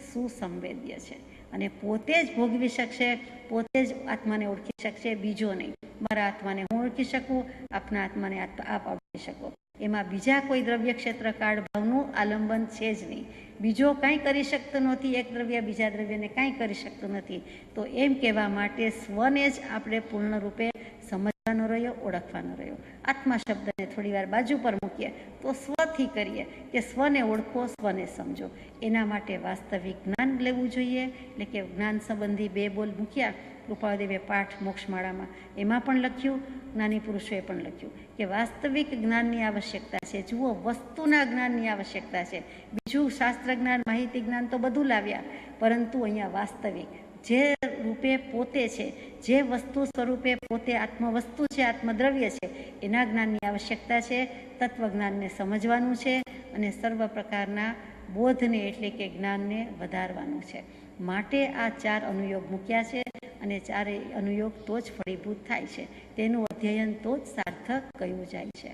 સુસંવેદ્ય છે, અને પોતે જ ભોગવી શકશે, પોતે જ આત્માને ઓળખી શકશે, બીજો નહીં. મારા આત્માને હું ઓળખી શકું, આપના આત્માને આપ ઓળખી શકો. એમાં બીજા કોઈ દ્રવ્ય ક્ષેત્ર કાળ ભાવનું આલંબન છે જ નહીં. બીજો કાંઈ કરી શકતો નથી, એક દ્રવ્ય બીજા દ્રવ્યને કાંઈ કરી શકતું નથી. તો એમ કહેવા માટે સ્વને જ આપણે પૂર્ણ રૂપે સમજવાનો રહ્યો, ઓળખવાનો રહ્યો. આત્મા શબ્દને થોડી વાર બાજુ પર મૂકીએ તો સ્વથી કરીએ કે સ્વને ઓળખો, સ્વને સમજો. એના માટે વાસ્તવિક જ્ઞાન લેવું જોઈએ. એટલે કે જ્ઞાન સંબંધી 2 બોલ મૂક્યા કૃપાળુદેવે પાઠ મોક્ષમાળામાં, એમાં પણ લખ્યું, જ્ઞાની પુરુષોએ પણ લખ્યું કે વાસ્તવિક જ્ઞાનની આવશ્યકતા છે. જુઓ, વસ્તુના જ્ઞાનની આવશ્યકતા છે. બીજું શાસ્ત્ર જ્ઞાન, માહિતી જ્ઞાન તો બધું લાવ્યા, પરંતુ અહીંયા વાસ્તવિક જે રૂપે પોતે છે, જે વસ્તુ સ્વરૂપે પોતે આત્મવસ્તુ છે, આત્મદ્રવ્ય છે, એના જ્ઞાનની આવશ્યકતા છે. તત્વજ્ઞાનને સમજવાનું છે અને સર્વ પ્રકારના બોધને એટલે કે જ્ઞાનને વધારવાનું છે. માટે આ 4 અનુયોગ મૂક્યા છે, અને 4 અનુયોગ તો જ ફળીભૂત થાય છે, તેનું અધ્યયન તો જ સાર્થક કહ્યું જાય છે.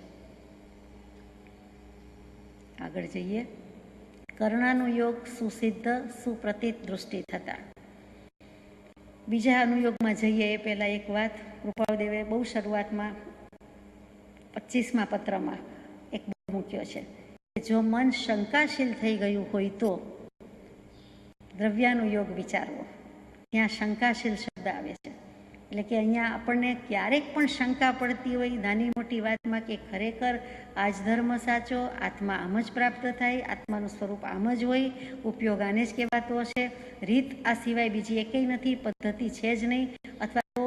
આગળ જઈએ. કર્ણાનુયોગ સુસિદ્ધ સુપ્રતીત દૃષ્ટિ થતા. બીજા અનુયોગમાં જઈએ એ પહેલાં એક વાત કૃપાળુદેવે બહુ શરૂઆતમાં 25મા પત્રમાં એક મૂક્યો છે કે જો મન શંકાશીલ થઈ ગયું હોય તો દ્રવ્યાનુયોગ વિચારવો. ત્યાં શંકાશીલ શબ્દ આવે છે. એટલે કે અહીંયા આપણને ક્યારેક પણ શંકા પડતી હોય નાની મોટી વાતમાં કે ખરેખર આ જ ધર્મ સાચો, આત્મા આમ જ પ્રાપ્ત થાય, આત્માનું સ્વરૂપ આમ જ હોય, ઉપયોગ આને જ કહેવાતો હશે, રીત આ સિવાય બીજી એકેય નથી, પદ્ધતિ છે જ નહીં, અથવા તો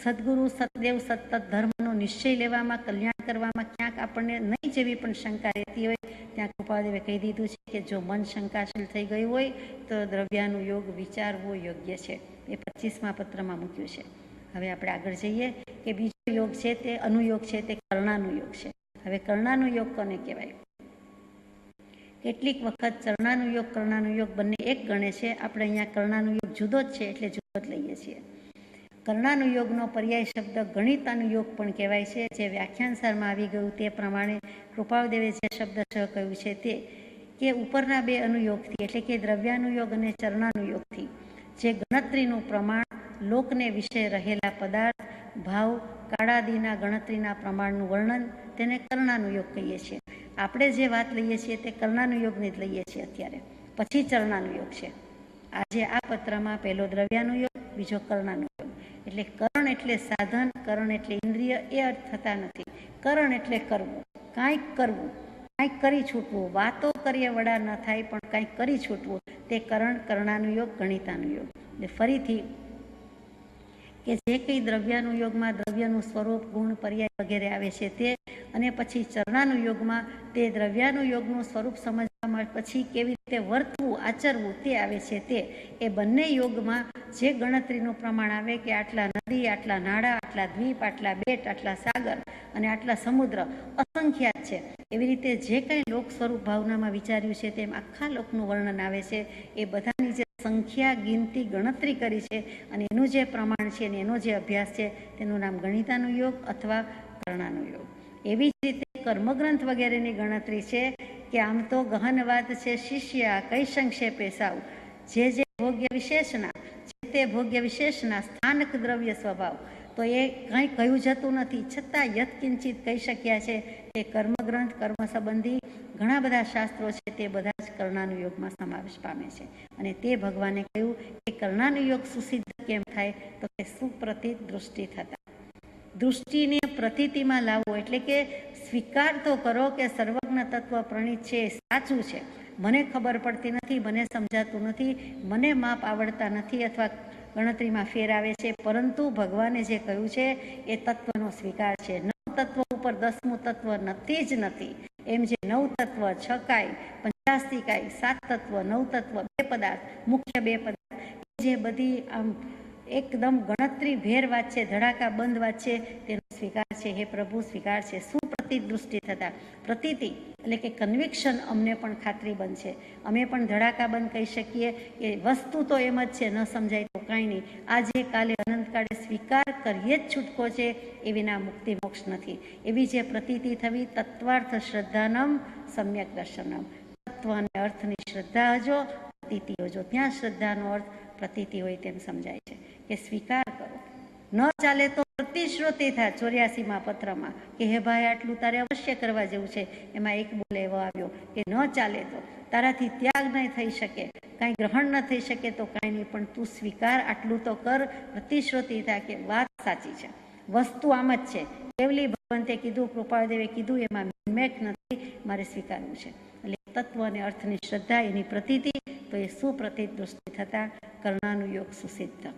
સદગુરુ સતદેવ સતત ધર્મનો નિશ્ચય લેવામાં, કલ્યાણ કરવામાં ક્યાંક આપણને નહીં જેવી પણ શંકા રહેતી હોય, ત્યાં કૃપાળુદેવે કહી દીધું છે કે જો મન શંકાશીલ થઈ ગયું હોય તો દ્રવ્યાનુયોગ વિચારવો યોગ્ય છે. એ 25મા પત્રમાં મૂક્યું છે. હવે આપણે આગળ જઈએ કે બીજો યોગ છે તે અનુયોગ છે, તે કર્ણાનુયોગ છે. હવે કર્ણાનુયોગ કોને કહેવાય? કેટલીક વખત ચરણાનુયોગ કર્ણાનુયોગ બંને એક ગણે છે. આપણે અહીંયા કર્ણાનુયોગ જુદો જ છે એટલે જુદો જ લઈએ છીએ. કર્ણાનુયોગનો પર્યાય શબ્દ ગણિતાનુયોગ પણ કહેવાય છે. જે વ્યાખ્યાનસારમાં આવી ગયું તે પ્રમાણે કૃપાળદેવે જે શબ્દ કહ્યું છે તે કે ઉપરના બે અનુયોગથી એટલે કે દ્રવ્યાનુયોગ અને ચરણાનુયોગથી જે ગણતરીનું પ્રમાણ, લોકને વિશે રહેલા પદાર્થ, ભાવ, કાળાદીના ગણતરીના પ્રમાણનું વર્ણન, તેને કર્ણાનુયોગ કહીએ છીએ. આપણે જે વાત લઈએ છીએ તે કર્ણાનુયોગની જ લઈએ છીએ અત્યારે. પછી ચરણાનુયોગ છે. આજે આ પત્રમાં પહેલો દ્રવ્યાનુયોગ, બીજો કર્ણાનુયોગ. એટલે કરણ એટલે સાધન, કરણ એટલે ઇન્દ્રિય, એ અર્થ થતા નથી. કરણ એટલે કરવું, કાંઈક કરવું, કાંઈક કરી છૂટવું. વાતો કરીએ વડા ન થાય પણ કાંઈક કરી છૂટવું, તે કરણ, કર્ણાનુયોગ, ગણિતાનુયોગ. એટલે ફરીથી કે જે કંઈ દ્રવ્યાનુયોગમાં દ્રવ્યનું સ્વરૂપ, ગુણ, પર્યાય વગેરે આવે છે તે, અને પછી ચરણાનુયોગમાં તે દ્રવ્યાનુયોગનું સ્વરૂપ સમજવા પછી કેવી રીતે વર્તવું, આચરવું તે આવે છે તે. એ બંને યોગમાં જે ગણતરીનું પ્રમાણ આવે કે આટલા નદી, આટલા નાળા, આટલા દ્વીપ, આટલા બેટ, આટલા સાગર અને આટલા સમુદ્ર અસંખ્યાત છે. એવી રીતે જે કંઈ લોક સ્વરૂપ ભાવનામાં વિચાર્યું છે તેમ આખા લોકનું વર્ણન આવે છે. એ બધાની જે સંખ્યા, ગિનતી, ગણતરી કરી છે અને એનું જે પ્રમાણ છે અને એનો જે અભ્યાસ છે તેનું નામ ગણિતાનુયોગ અથવા કર્ણાનુયોગ. એવી જ રીતે કર્મગ્રંથ વગેરેની ગણતરી છે કે આમ તો ગહન વાત છે શિષ્યા, કઈ સંક્ષેપે સાવ. જે ભોગ્ય વિશેષના, જે તે ભોગ્ય વિશેષના સ્થાનક દ્રવ્ય સ્વભાવ, તો એ કંઈ કહ્યું જતું નથી, છતાં યત્કિંચિત કહી શક્યા છે. તે કર્મગ્રંથ, કર્મ સંબંધી ઘણા બધા શાસ્ત્રો છે તે બધા જ કર્ણાનુયોગમાં સમાવેશ પામે છે. અને તે ભગવાને કહ્યું કે કર્ણાનુયોગ સુસિદ્ધ કેમ થાય? તો કે સુપ્રતીત દૃષ્ટિ થતા. દૃષ્ટિને પ્રતીતિમાં લાવવો એટલે કે સ્વીકાર તો કરો કે સર્વજ્ઞ તત્વ પ્રણીત છે, સાચું છે. મને ખબર પડતી નથી, મને સમજાતું નથી, મને માપ આવડતા નથી અથવા ગણતરીમાં ફેર આવે છે, પરંતુ ભગવાને જે કહ્યું છે એ તત્વનો સ્વીકાર છે. 9 તત્વ ઉપર 10મું તત્વ નથી જ નથી. એમ જે 9 તત્વ, 6 કાય, 85 કાય, 7 તત્વ, 9 તત્વ, 2 પદાર્થ, મુખ્ય 2 પદાર્થ, જે બધી આમ એકદમ ગણતરી ભેર વાત છે, ધડાકા બંધ વાત છે, તેનો સ્વીકાર છે. હે પ્રભુ, સ્વીકાર છે. સુપ્રતીત દૃષ્ટિ થતા. પ્રતીતિ એટલે કે કન્વિક્શન, અમને પણ ખાતરી બનશે. અમે પણ ધડાકા બંધ કહી શકીએ કે વસ્તુ તો એમ જ છે, ન સમજાય તો કાંઈ નહીં. આજે કાલે અનંતકાળે સ્વીકાર કરીએ જ છૂટકો છે, એ વિના મુક્તિ મોક્ષ નથી. એવી જે પ્રતીતિ થવી, તત્વાર્થ શ્રદ્ધાનમ સમ્યક દર્શનમ. તત્વ અને અર્થની શ્રદ્ધા હજો, પ્રતીતિ હજો. ત્યાં શ્રદ્ધાનો અર્થ પ્રતીતિ હોય તેમ સમજાય છે કે સ્વીકાર કરો. ન ચાલે તો પ્રતિશ્રુતિ થાય. 84મા પત્રમાં કે હે ભાઈ, આટલું તારે અવશ્ય કરવા જેવું છે. એમાં એક બોલે એવો આવ્યો કે ન ચાલે તો, તારાથી ત્યાગ નહીં થઈ શકે, કાંઈ ગ્રહણ ન થઈ શકે તો કાંઈ નહીં, પણ તું સ્વીકાર આટલું તો કર. પ્રતિશ્રુતિ થાય કે વાત સાચી છે, વસ્તુ આમ જ છે. કેવલી ભગવંતે કીધું, કૃપાળદેવે કીધું, એમાં મેક નથી, મારે સ્વીકારવું છે. એટલે તત્વ અને અર્થની શ્રદ્ધા, એની પ્રતીતિ, તો એ સુપ્રતીત દૃષ્ટિ થતા કર્ણાનુયોગ સુસિદ્ધ.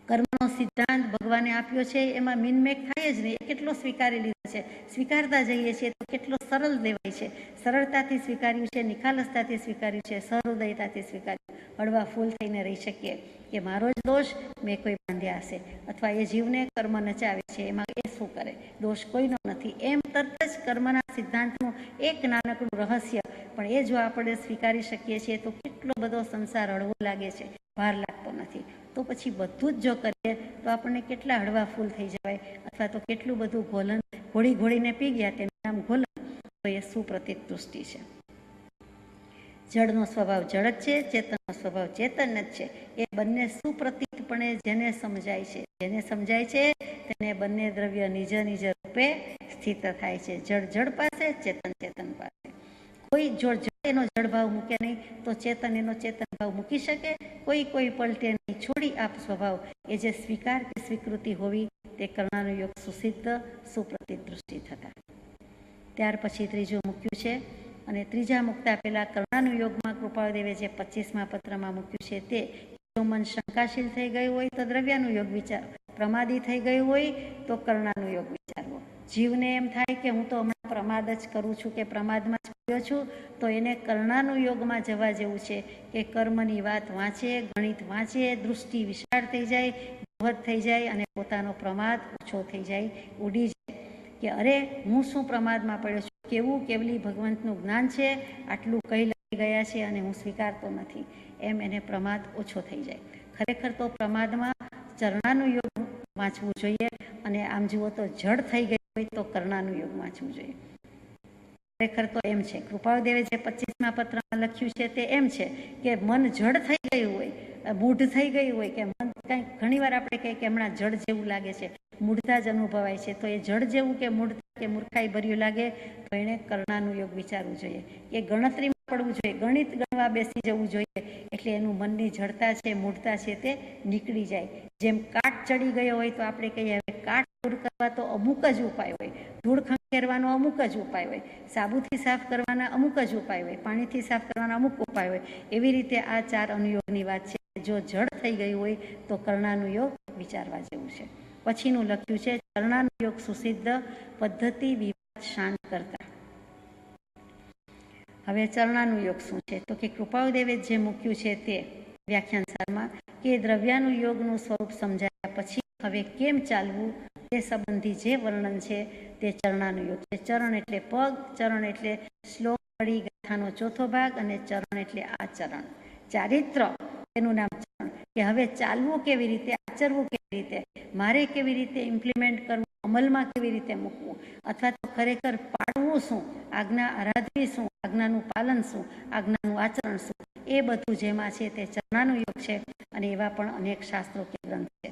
કર્મનો સિદ્ધાંત ભગવાને આપ્યો છે, એમાં મિનમેક થાય જ નહીં. એ કેટલો સ્વીકારી લીધો છે. સ્વીકારતા જઈએ છીએ તો કેટલો સરળ દેવાય છે. સરળતાથી સ્વીકાર્યું છે, નિખાલસતાથી સ્વીકાર્યું છે, સહૃદયતાથી સ્વીકાર્યું. હળવા ફૂલ થઈને રહી શકીએ કે મારો જ દોષ, મેં કોઈ બાંધ્યા હશે, અથવા એ જીવને કર્મ નચાવે છે, એમાં એ શું કરે, દોષ કોઈનો નથી. એમ તરત જ કર્મના સિદ્ધાંતનું એક નાનકડું રહસ્ય, પણ એ જો આપણે સ્વીકારી શકીએ છીએ તો કેટલો બધો સંસાર હળવો લાગે છે, ભાર લાગતો નથી. તો પછી બધું જ જો કરીએ તો આપણને કેટલા હળવા ફૂલ થઈ જવાય, અથવા તો કેટલું બધું ઘોલન ઘોળી ઘોળીને પી ગયા તેનું નામ ઘોલન. તો એ સુપ્રતીત દૃષ્ટિ છે. જળનો સ્વભાવ જળ જ છે, ચેતનનો સ્વભાવ ચેતન જ છે. એ બંને સુપ્રતીતપણે જેને સમજાય છે, તેને બંને દ્રવ્ય નિજ નિજ રૂપે સ્થિત થાય છે. જળ જળ પાસે, ચેતન ચેતન પાસે. કોઈ જો એનો જળ ભાવ મૂકે નહીં તો ચેતન એનો ચેતન ભાવ મૂકી શકે? કોઈ પલટે નહીં. છોડી આપ સ્વભાવ. એ જે સ્વીકાર કે સ્વીકૃતિ હોવી, તે કર્ણાનુયોગ સુસિદ્ધ સુપ્રતીત દૃષ્ટિ થતા. ત્યાર પછી ત્રીજું મૂક્યું છે, અને ત્રીજા મૂકતા પહેલા કર્ણાનુયોગમાં કૃપાળદેવે જે 25મા પત્રમાં મૂક્યું છે તે, જો મન શંકાશીલ થઈ ગયું હોય તો દ્રવ્યાનુયોગ વિચારો, પ્રમાદી થઈ ગયું હોય તો કર્ણાનુયોગ વિચારવો. જીવને એમ થાય કે હું તો હમણાં પ્રમાદ જ કરું છું કે પ્રમાદમાં જ પડ્યો છું, તો એને કર્ણાનુયોગમાં જવા જેવું છે કે કર્મની વાત વાંચે, ગણિત વાંચે, દૃષ્ટિ વિશાળ થઈ જાય, બૃહદ થઈ જાય અને પોતાનો પ્રમાદ ઓછો થઈ જાય, ઉડી જાય કે અરે હું શું પ્રમાદમાં પડ્યો છું, કેવલી ભગવંતનું જ્ઞાન છે, આટલું કહી લઈ ગયા છે અને હું સ્વીકારતો નથી, એમ એને પ્રમાદ ઓછો થઈ જાય. ખરેખર તો પ્રમાદમાં ચરણાનુયોગ વાંચવું જોઈએ અને આમ જુઓ તો જડ થઈ ગઈ હોય તો કર્ણાનુયોગ વાંચવું જોઈએ. ખરેખર તો એમ છે, કૃપાળુદેવે જે 25મા પત્રમાં લખ્યું છે તે એમ છે કે મન જડ થઈ ગયું હોય, મૂઢ થઈ ગયું હોય, કે મન કંઈક ઘણીવાર આપણે કહીએ કે હમણાં જડ જેવું લાગે છે, મૂઢતા જ અનુભવાય છે, તો એ જડ જેવું કે મૂઢતા કે મૂર્ખાઈ ભર્યું લાગે તો એણે કર્ણાનુયોગ વિચારવું જોઈએ, કે ગણતરીમાં પડવું જોઈએ, ગણિત ગણવા બેસી જવું જોઈએ, એટલે એનું મનની જડતા છે, મૂઢતા છે તે નીકળી જાય. જેમ કાટ ચડી ગયો હોય તો આપણે કહીએ હવે કાટ દૂર કરવા તો અમુક જ ઉપાય હોય, ધૂળ ખંખેરવાનો અમુક જ ઉપાય હોય, સાબુથી સાફ કરવાના અમુક જ ઉપાય હોય, પાણીથી સાફ કરવાના અમુક ઉપાય હોય, એવી રીતે આ 4 અનુયોગની વાત છે. જો જડ થઈ ગયું હોય તો કર્ણાનુયોગ વિચારવા જેવું છે. પછીનું લખ્યું છે કર્ણાનુયોગ સુસિદ્ધ પદ્ધતિ વિવાદ શાંત કરતા. હવે ચરણાનુયોગ શું છે તો કે કૃપાળુદેવે જે મૂક્યું છે તે વ્યાખ્યાન સારમાં કે દ્રવ્યાનુયોગનું સ્વરૂપ સમજાયા પછી હવે કેમ ચાલવું તે સંબંધી જે વર્ણન છે તે ચરણાનુયોગ છે. ચરણ એટલે પગ, ચરણ એટલે શ્લોક કડી ગાથાનો ચોથો ભાગ અને ચરણ એટલે આચરણ, ચારિત્ર, એનું નામ ચરણ. કે હવે ચાલવું કેવી રીતે, આચરવું કેવી રીતે, મારે કેવી રીતે ઇમ્પ્લિમેન્ટ કરવું, અમલમાં કેવી રીતે મૂકવું, અથવા તો ખરેખર પાડવું શું, આજ્ઞા આરાધવી શું, આજ્ઞાનું પાલન શું, આજ્ઞાનું આચરણ શું, એ બધું જેમાં છે તે ચરણાનુયોગ છે. અને એવા પણ અનેક શાસ્ત્રો કે ગ્રંથ છે.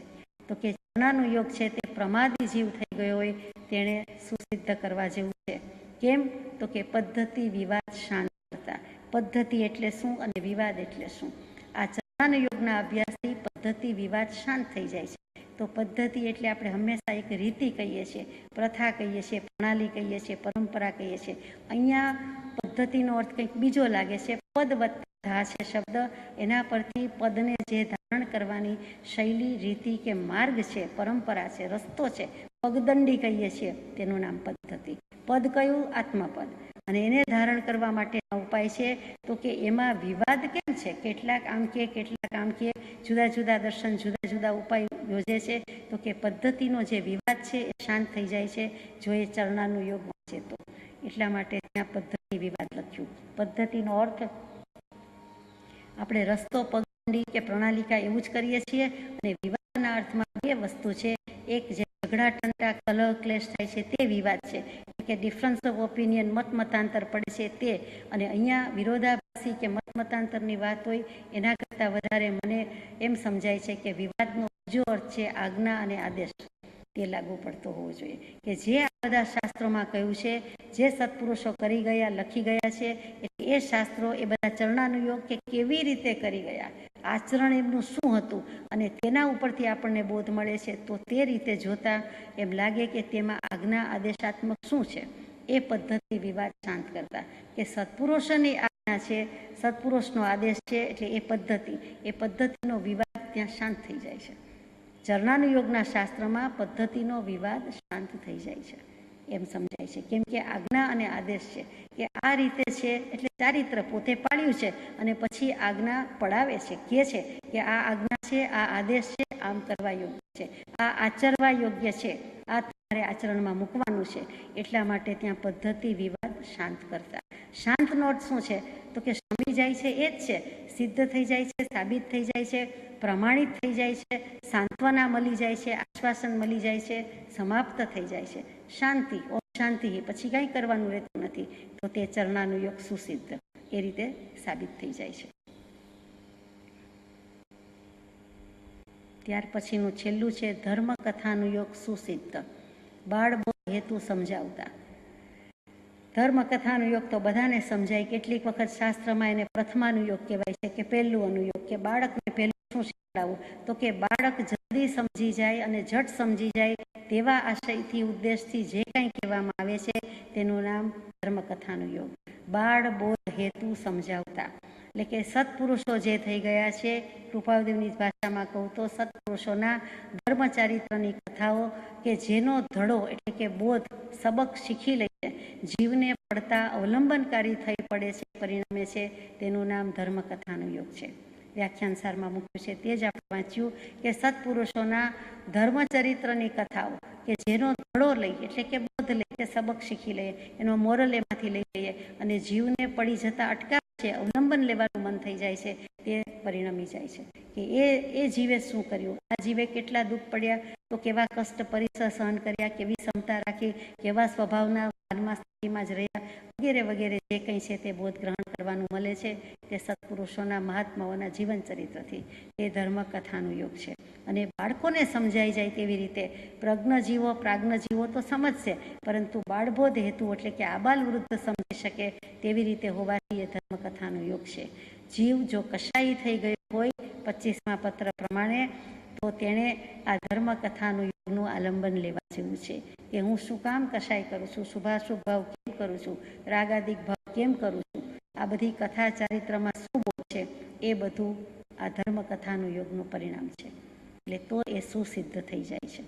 તો કે ચરણાનુયોગ છે તે પ્રમાદી જીવ થઈ ગયો હોય તેણે સુસિદ્ધ કરવા જેવું છે. કેમ તો કે પદ્ધતિ વિવાદ શાંત કરતા. પદ્ધતિ એટલે શું અને વિવાદ એટલે શું? આ ચરણાનુયોગના અભ્યાસથી પદ્ધતિ વિવાદ શાંત થઈ જાય છે. તો પદ્ધતિ એટલે આપણે હંમેશા એક રીતિ કહીએ છીએ, પ્રથા કહીએ છીએ, પ્રણાલી કહીએ છીએ, પરંપરા કહીએ છીએ. અહીંયા પદ્ધતિનો અર્થ કંઈક બીજો લાગે છે. પદ વત્તા છે શબ્દ, એના પરથી પદને જે ધારણ કરવાની શૈલી, રીતિ કે માર્ગ છે, પરંપરા છે, રસ્તો છે, પગદંડી કહીએ છીએ, તેનું નામ પદ્ધતિ. પદ કયું? આત્મપદ. અને એને ધારણ કરવા માટેના ઉપાય છે તો કે એમાં વિવાદ કેમ છે, કેટલાક આમ કે કેટલાક આમ કે, જુદા જુદા દર્શન, જુદા જુદા ઉપાય યોજે છે. તો કે પદ્ધતિનો જે વિવાદ છે એ શાંત થઈ જાય છે જો એ ચરણાનુયોગ વાંચે તો. એટલા માટે ત્યાં પદ્ધતિ વિવાદ લખ્યું. પદ્ધતિનો અર્થ આપણે રસ્તો, પગદંડી કે પ્રણાલિકા એવું જ કરીએ છીએ. અને વિવાદના અર્થમાં બે વસ્તુ છે. એક જે ઝઘડા, ટંટા, કલહ, ક્લેશ થાય છે તે વિવાદ છે, કે ડિફરન્સ ઓફ ઓપિનિયન, મતાંતર પડે છે તે. અને અહીંયા વિરોધાભાસી કે મતાંતરની વાત હોય એના કરતાં વધારે મને એમ સમજાય છે કે વિવાદનો બીજો અર્થ છે આજ્ઞા અને આદેશ, તે લાગુ પડતો હોવો જોઈએ. કે જે આ બધા શાસ્ત્રોમાં કહ્યું છે, જે સત્પુરુષો કરી ગયા, લખી ગયા છે, એટલે એ શાસ્ત્રો એ બધા ચરણાનુયોગ કે કેવી રીતે કરી ગયા, આચરણ એમનું શું હતું, અને તેના ઉપરથી આપણને બોધ મળે છે. તો તે રીતે જોતા એમ લાગે કે તેમાં આજ્ઞા આદેશાત્મક શું છે, એ પદ્ધતિ વિવાદ શાંત કરતા. કે સત્પુરુષોની આજ્ઞા છે, સત્પુરુષનો આદેશ છે, એટલે એ પદ્ધતિનો વિવાદ ત્યાં શાંત થઈ જાય છે. ચરણાનુયોગના શાસ્ત્રમાં પદ્ધતિનો વિવાદ શાંત થઈ જાય છે એમ સમજાય છે. કેમ કે આજ્ઞા અને આદેશ છે, કે આ રીતે છે એટલે ચારિત્ર પોતે પાળ્યું છે, અને પછી આજ્ઞા પડાવે છે, કહે છે કે આ આજ્ઞા છે, આ આદેશ છે, આમ કરવા યોગ્ય છે, આ આચરવા યોગ્ય છે, આ તમારે આચરણમાં મૂકવાનું છે. એટલા માટે ત્યાં પદ્ધતિ વિવાદ શાંત કરતા. શાંતનો અર્થ શું છે તો કે શમી જાય છે એ જ છે, સિદ્ધ થઈ જાય છે, સાબિત થઈ જાય છે, પ્રમાણિત થઈ જાય છે, સાંત્વના મળી જાય છે, આશ્વાસન મળી જાય છે, સમાપ્ત થઈ જાય છે. શાંતિ, ઓમ શાંતિ, પછી કંઈ કરવાનું રહેતું નથી. તો તે ચરણાનુયોગ સુસિદ્ધ એ રીતે સાબિત થઈ જાય છે. ત્યાર પછીનું છેલ્લું છે ધર્મકથાનુયોગ સુસિદ્ધ. બાળ બોધ હેતુ સમજાવતા. ધર્મકથાનુયોગ તો બધાને સમજાય. કેટલીક વખત શાસ્ત્રમાં એને પ્રથમાનુયોગ કહેવાય છે, કે પહેલું અનુયોગ, કે બાળકને પહેલું શું શીખડાવવું તો કે બાળક જલ્દી સમજી જાય અને ઝટ સમજી જાય તેવા આશયથી, ઉદ્દેશથી જે કંઈ કહેવામાં આવે છે તેનું નામ ધર્મકથાનુયોગ. બાળ બોધ હેતુ સમજાવતા એટલે કે સત્પુરુષો જે થઈ ગયા છે, કૃપાળુદેવની ભાષામાં કહું તો સત્પુરુષોના ધર્મચારિત્રની કથાઓ, કે જેનો ધડો એટલે કે બોધ, સબક શીખી લઈએ જીવને પડતા અવલંબનકારી થઈ પડે છે, પરિણમે છે, તેનું નામ ધર્મકથાનું યોગ છે. વ્યાખ્યાન સારમાં મૂક્યું છે તે જ આપણે વાંચ્યું કે સત્પુરુષોના ધર્મચરિત્રની કથાઓ કે જેનો ઘડો લઈ એટલે કે બોધ લઈ કે સબક શીખી લઈએ, એનો મોરલ એમાંથી લઈ લઈએ અને જીવને પડી જતા અટકાવે છે, અવલંબન લેવાનું મન થઈ જાય છે, તે પરિણમી જાય છે કે એ જીવે શું કર્યું, આ જીવે કેટલા દુઃખ પડ્યા, તો કેવા કષ્ટ પરિસર સહન કર્યા, કેવી ક્ષમતા રાખી, કેવા સ્વભાવના સ્થિતિમાં જ રહ્યા, વગેરે વગેરે જે કંઈ છે તે બોધ ગ્રહણ કરવાનું મળે છે તે સત્પુરુષોના મહાત્માઓના જીવન ચરિત્રથી. એ ધર્મકથાનું યુગ છે. અને બાળકોને સમજાઈ જાય તેવી રીતે પ્રજ્ઞજીવો પ્રાજ્ઞજીવો તો સમજશે, પરંતુ બાળબોધ હેતુ એટલે કે આબાલ વૃદ્ધ સમજી શકે તેવી રીતે હોવાથી એ ધર્મકથાનું યુગ છે. જીવ જો કશાયી થઈ ગયો હોય 25મા પત્ર પ્રમાણે, તો તેણે આ ધર્મકથાનું યુગનું આલંબન લેવા જેવું છે કે હું શું કામ કશાય કરું છું, શુભાશુભ ભાવ કેમ કરું છું, રાગાદિક ભાવ કેમ કરું છું, આ બધી કથા ચારિત્રમાં શું બોધ છે, એ બધું આ ધર્મકથાનું યોગનું પરિણામ છે. એટલે તો એ સુસિદ્ધ થઈ જાય છે.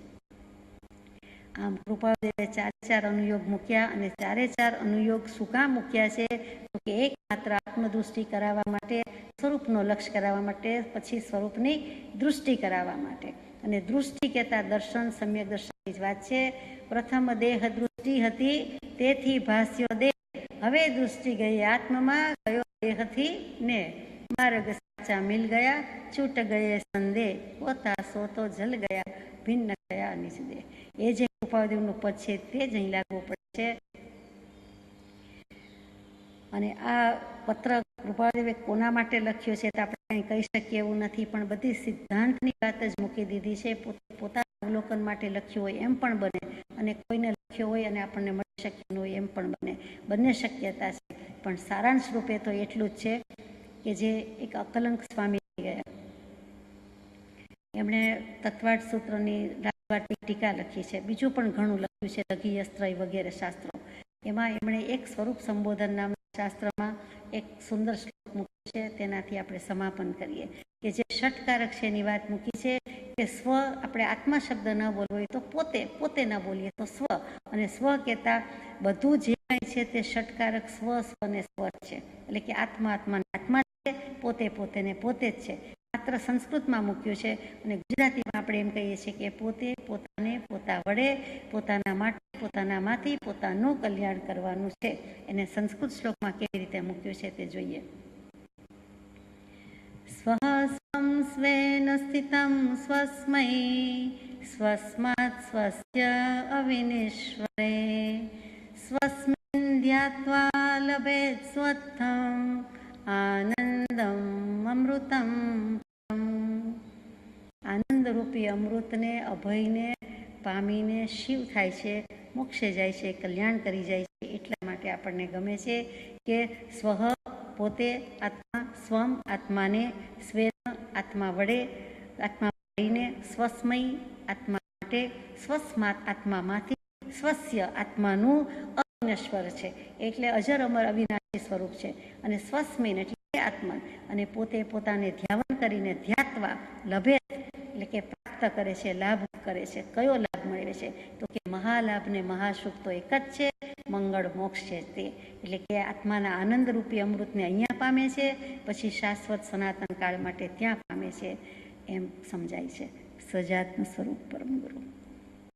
આમ કૃપાળુદેવે 4 અનુયોગ મૂક્યા અને 4 અનુયોગ શું કામ મૂક્યા છે, તો કે એક માત્ર આત્મદૃષ્ટિ કરાવવા માટે, સ્વરૂપનો લક્ષ્ય કરાવવા માટે, પછી સ્વરૂપની દૃષ્ટિ કરાવવા માટે. અને દૃષ્ટિ કહેતા દર્શન સમ્યક દર્શનની જ વાત છે. પ્રથમ દેહ દૃષ્ટિ હતી તેથી ભાસ્યો દેહ, હવે દૃષ્ટિ ગઈ આત્મમાં, ગયો દેહથી ને, માર્ગ સાચા મિલ ગયા, છૂટ ગયે સંદેહ, પોતા સો તો જલ ગયા, ભિન્ન ગયા નિજ દેહ. એ જે કૃપાળુદેવનું પદ છે તે જ અહીં લાગવું પડે છે. અને આ પત્ર કૃપાળુદેવે કોના માટે લખ્યો છે તો આપણે કંઈ કહી શકીએ એવું નથી, પણ બધી સિદ્ધાંતની વાત જ મૂકી દીધી છે. પોતાના અવલોકન માટે લખ્યું હોય એમ પણ બને, અને કોઈને લખ્યો હોય અને આપણને મળી શક્યું હોય એમ પણ બને. બંને શક્યતા છે, પણ સારાંશ રૂપે તો એટલું જ છે કે જે એક અકલંક સ્વામી ગયા, એમણે તત્વાર્થ સૂત્રની ટીકા લખી છે, બીજું પણ ઘણું લખ્યું છે, લઘિયસ્ત્રય વગેરે શાસ્ત્રો. એમાં એમણે એક સ્વરૂપ સંબોધન નામના શાસ્ત્રમાં એક સુંદર શ્લોક મૂક્યો છે, તેનાથી આપણે સમાપન કરીએ કે જે ષટકારક છે એની વાત મૂકી છે કે સ્વ, આપણે આત્મા શબ્દ ન બોલવો હોય તો પોતે ન બોલીએ તો સ્વ, અને સ્વ કહેતા બધું જે કાંઈ છે તે ષટકારક સ્વ ને સ્વ છે. એટલે કે આત્મા છે, પોતે ને પોતે જ છે. માત્ર સંસ્કૃતમાં મૂક્યું છે, અને ગુજરાતીમાં આપણે એમ કહીએ છીએ કે પોતે પોતાને પોતા વડે, પોતાના માટે, પોતાનામાંથી પોતાનું કલ્યાણ કરવાનું છે. એને સંસ્કૃત શ્લોકમાં કેવી રીતે મૂક્યું છે તે જોઈએ. સ્વહસ્વં સ્વેન સ્થિતં સ્વસ્મૈ, સ્વસ્માત સ્વસ્ય અવિનિશ્વરે, સ્વસ્મિન ધ્યાત્વા લભેત સ્વત્થં આનંદમ અમૃતમ. આનંદરૂપી અમૃતને, અભયને પામીને શિવ થાય છે, મોક્ષે જાય છે, કલ્યાણ કરી જાય છે. એટલા માટે આપણને ગમે છે કે સ્વહ પોતે આત્મા, સ્વમ આત્માને, સ્વેન આત્મા વડે, આત્મા વળીને, સ્વસ્મય આત્મા માટે, સ્વસ્માત આત્મામાંથી, સ્વસ્ય આત્માનું અવિનશ્વર છે એટલે અજર અમર અવિનાશી સ્વરૂપ છે. અને સ્વસ્મિન એટલે આત્મા, અને પોતે પોતાને ધ્યાન કરીને ધ્યાત્વા લભે એટલે કે પ્રાપ્ત કરે છે, લાભ કરે છે. કયો લાભ મળે છે તો કે મહાલાભ ને મહાસુખ તો એક જ છે, મંગળ મોક્ષ છે તે. એટલે કે આત્માના આનંદરૂપી અમૃતને અહીંયા પામે છે, પછી શાશ્વત સનાતન કાળ માટે ત્યાં પામે છે, એમ સમજાય છે. સજાતનું સ્વરૂપ પરમ ગુરુ.